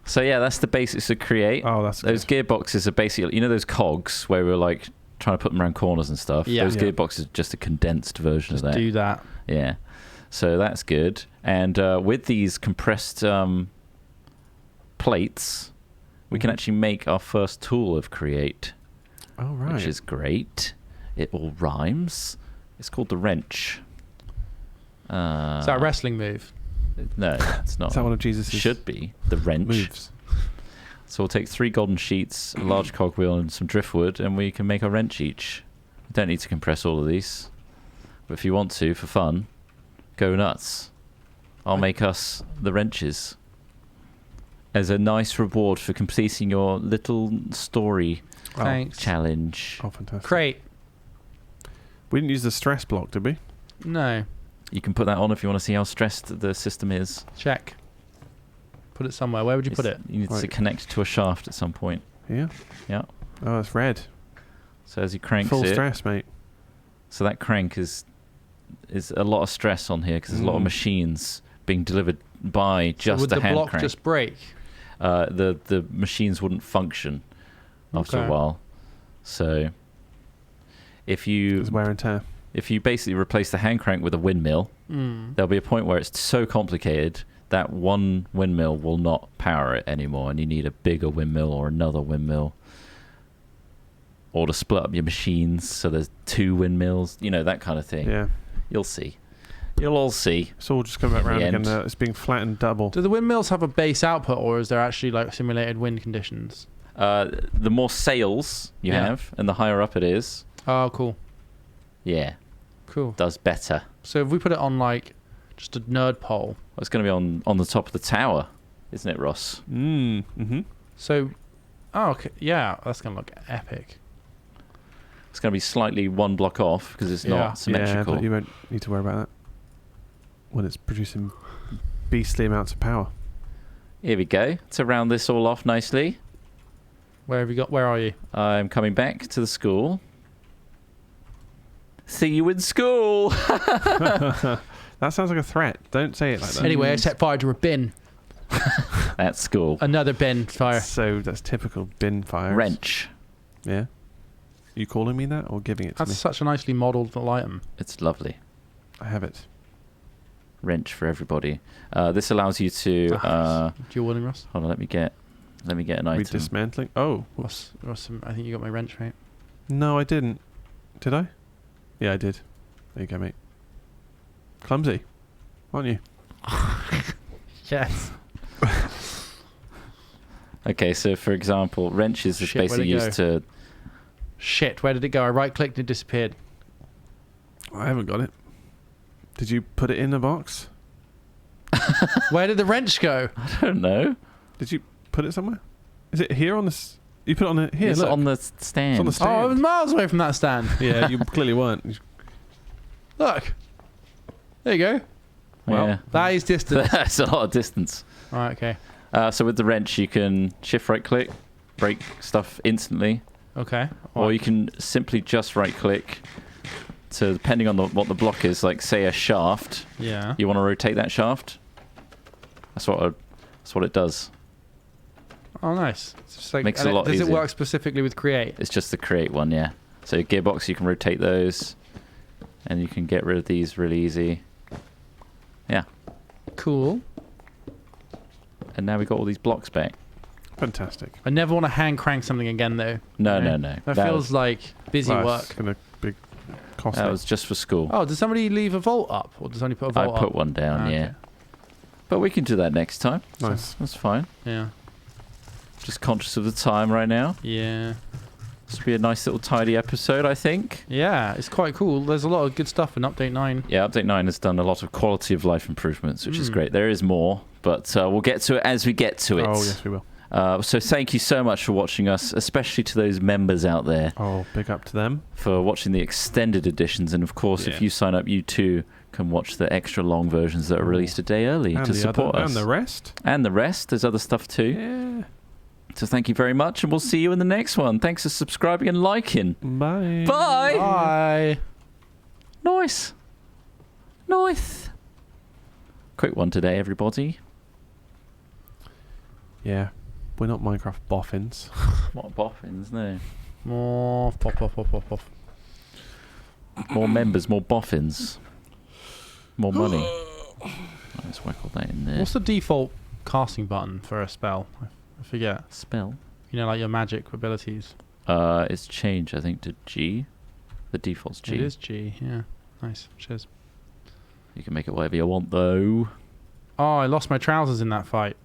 So yeah, that's the basics of Create. Oh, that's those good. gearboxes are basically, those cogs where we're like trying to put them around corners and stuff. Yeah. Those gearboxes are just a condensed version of that. Do that. Yeah. So that's good. And with these compressed plates, we can actually make our first tool of Create. Oh, right. Which is great. It all rhymes. It's called the wrench. Is that a wrestling move? No, it's not. Is that one of Jesus' Should be the wrench. Moves. So we'll take 3 golden sheets, a large cogwheel, and some driftwood, and we can make a wrench each. We don't need to compress all of these, but if you want to, for fun, go nuts. I'll make us the wrenches as a nice reward for completing your little story challenge. Oh, fantastic! Great. We didn't use the stress block, did we? No. You can put that on if you want to see how stressed the system is. Check. Put it somewhere. Where would you put it? You need to connect to a shaft at some point. Yeah. Yeah. Oh, it's red. So as you crank Full stress, mate. So that crank is a lot of stress on here because there's a lot of machines being delivered by just the hand crank. Would the block just break? The machines wouldn't function after a while. So if you... There's wear and tear. If you basically replace the hand crank with a windmill, there'll be a point where it's so complicated that one windmill will not power it anymore, and you need a bigger windmill or another windmill, or to split up your machines so there's 2 windmills, that kind of thing. Yeah. You'll see. You'll all see. It's all just coming back around again. It's being flattened double. Do the windmills have a base output, or is there actually like simulated wind conditions? The more sails you have, and the higher up it is. Oh, cool. Yeah. Cool. Does better. So if we put it on like just a nerd pole, well, it's going to be on the top of the tower, isn't it, Ross? Mm-hmm. So, okay, yeah, that's going to look epic. It's going to be slightly one block off because it's not symmetrical. Yeah, but you won't need to worry about that when it's producing beastly amounts of power. Here we go. To round this all off nicely. Where are you? I'm coming back to the school. See you in school. That sounds like a threat. Don't say it like that. Anyway, I set fire to a bin. At school. Another bin fire. So that's typical bin fires. Wrench. Yeah. You calling me that or giving it to me? That's such a nicely modelled little item. It's lovely. I have it. wrench for everybody. This allows you to. Do you want him, Ross? Hold on, let me get an item. Dismantling. Oh, Ross, I think you got my wrench, mate. No, I didn't. Did I? Yeah, I did. There you go, mate. Clumsy, aren't you? Yes. Okay, so for example, wrenches is basically used to. Shit, where did it go? I right-clicked and it disappeared. I haven't got it. Did you put it in a box? Where did the wrench go? I don't know. Did you put it somewhere? Is it here on the... You put it on the... Here, it's look. on the stand. It's on the stand. Oh, I was miles away from that stand. Yeah, you clearly weren't. Look. There you go. Well, yeah. That is distance. That's a lot of distance. Right, okay. So with the wrench, you can shift right-click, break stuff instantly. Okay. Or you can simply just right-click. So depending on what the block is, like say a shaft. Yeah. You want to rotate that shaft. That's what it does. Oh, nice. It's just like, makes it a lot easier. Does it work specifically with create? It's just the create one, yeah. So gearbox, you can rotate those, and you can get rid of these really easy. Yeah. Cool. And now we got all these blocks back. Fantastic. I never want to hand crank something again, though. No. That feels like busy work. It's gonna be costly. That was just for school. Oh, does somebody leave a vault up, or does somebody put a vault up? I put one down, yeah. Okay. But we can do that next time. Nice. So that's fine. Yeah. Just conscious of the time right now. Yeah. This will be a nice little tidy episode, I think. Yeah, it's quite cool. There's a lot of good stuff in Update 9. Yeah, Update 9 has done a lot of quality of life improvements, which is great. There is more, but we'll get to it as we get to it. Oh, yes, we will. So thank you so much for watching us, especially to those members out there. Oh, big up to them. For watching the extended editions. And, of course, if you sign up, you too can watch the extra long versions that are released a day early to support us. And the rest. And the rest. There's other stuff too. Yeah. So thank you very much, and we'll see you in the next one. Thanks for subscribing and liking. Bye. Bye. Bye. Nice. Nice. Quick one today, everybody. Yeah. We're not Minecraft boffins. What boffins, no. More pop. More members, more boffins. More money. Let's whack all that in there. What's the default casting button for a spell? I forget. Spell? You know, like your magic abilities. It's changed, I think, to G. The default's G. It is G, yeah. Nice. Cheers. You can make it whatever you want, though. Oh, I lost my trousers in that fight.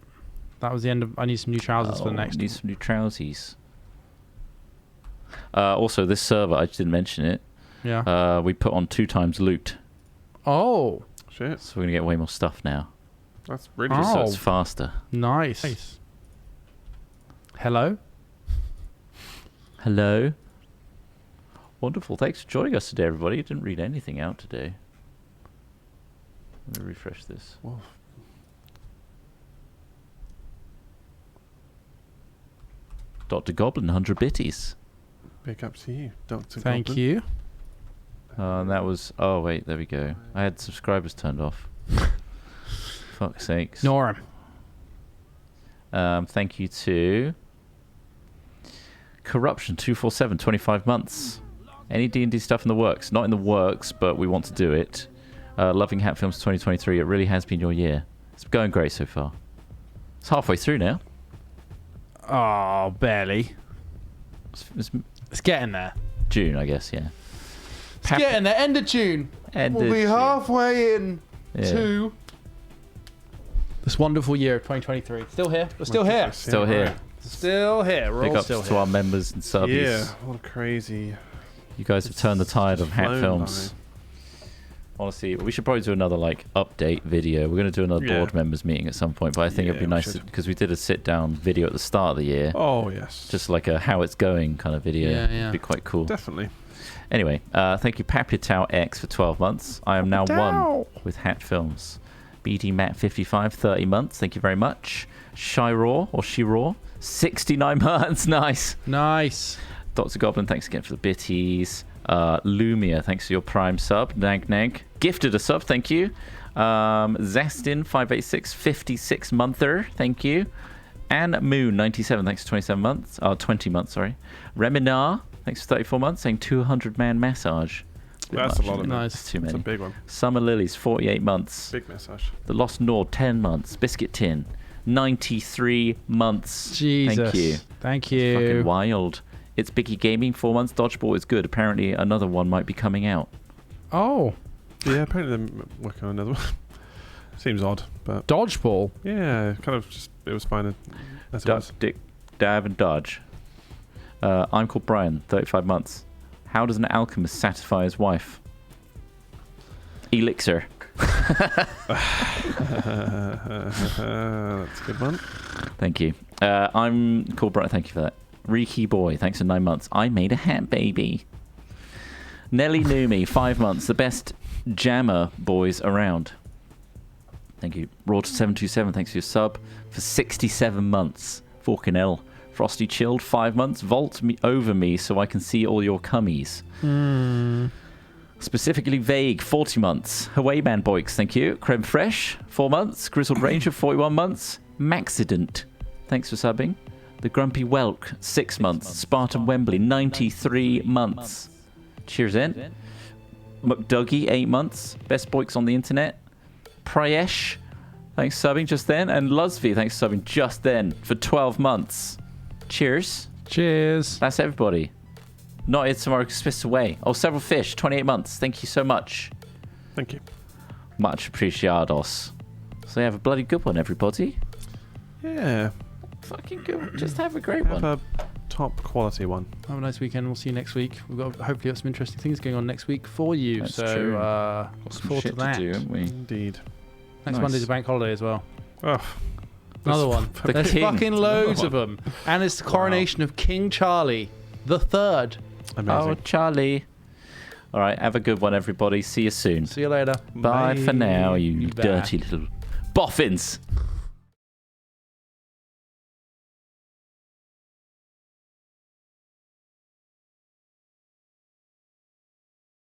That was the end of... I need some new trousers for the next one. Need some new trousies. Also, this server, I just didn't mention it. Yeah. We put on 2 times loot. Oh. Shit. So we're going to get way more stuff now. That's really Oh. So it's faster. Nice. Hello? Hello? Wonderful. Thanks for joining us today, everybody. You didn't read anything out today. Let me refresh this. Whoa. Dr. Goblin, 100 bitties. Big up to you, Dr. Thank Goblin. you. And that was... Oh, wait. There we go. I had subscribers turned off. Fuck's sakes. Ignore him. Thank you to... Corruption 247, 25 months. Any D&D stuff in the works? Not in the works, but we want to do it. Loving Hat Films 2023. It really has been your year. It's going great so far. It's halfway through now. Oh, barely. It's getting there. June, I guess, yeah. It's getting there. End of June. We'll be halfway in to this wonderful year of 2023. Still here. We're still here. Still here. Right. Still here. We're Big all ups still to here. our members and subbies. Yeah, what a crazy... You guys have turned the tide of Hat flown Films. Honestly, we should probably do another update video. We're going to do another board members meeting at some point, but I think it'd be nice because we did a sit-down video at the start of the year. Oh, yes. Just like a how it's going kind of video. Yeah. It'd be quite cool. Definitely. Anyway, thank you Papitao X for 12 months. I am now one with Hat Films. BD Matt 55, 30 months. Thank you very much. Shiraw or Shiraw, 69 months. Nice. Dr. Goblin, thanks again for the bitties. Lumia, thanks for your Prime sub. Nag, gifted a sub, thank you. Zastin, 586, 56 monther, thank you. And Moon, 97, thanks for 27 months. 20 months, sorry. Reminar, thanks for 34 months, saying 200-man massage. That's a lot of nice. It's too many. It's a big one. Summer Lilies, 48 months. Big message. The Lost Nord, 10 months. Biscuit Tin, 93 months. Jesus. Thank you. Thank It's fucking you. wild. It's Biggie Gaming, 4 months. Dodgeball is good. Apparently another one might be coming out. Oh. Yeah, apparently they're working on another one. Seems odd, but Dodgeball. yeah, kind of just it was fine. As it was. Dick, dab, and dodge. I'm called Brian, 35 months. How does an alchemist satisfy his wife? Elixir. That's a good one. Thank you. I'm called Brian. Thank you for that. Reiki Boy, thanks for 9 months. I made a hat, baby. Nelly Numi, 5 months. The best jammer boys around. Thank you. Raw727, thanks for your sub. For 67 months. Forkin L. Frosty Chilled, 5 months. Vault me over me so I can see all your cummies. Specifically Vague, 40 months. Hawaiiman Boix, thank you. Creme Fresh, 4 months. Grizzled Ranger, 41 months. Maxident, thanks for subbing. The Grumpy Whelk, 6 months. Spartan Wembley, 93 months. Cheers in. McDougie, 8 months. Best Boix on the internet. Prayesh, thanks for subbing just then. And Luzvi, thanks for subbing just then for 12 months. Cheers. Cheers. That's everybody. Not Here Tomorrow, Smith's away. Oh, Several Fish, 28 months. Thank you so much. Thank you. Much appreciados. So have a bloody good one, everybody. Yeah. Fucking good. Just have a great one. Have a top quality one. Have a nice weekend. We'll see you next week. We've got hopefully got some interesting things going on next week for you. That's so true. look Some forward shit to that. do, haven't we? Indeed. Next Nice. Monday's a bank holiday as well. Oh, Another one. The There's king. fucking loads Another of them. And it's the coronation of King Charlie the Third. amazing. Oh, Charlie. All right, have a good one, everybody. See you soon. See you later. Bye for now, you Bye. dirty little boffins.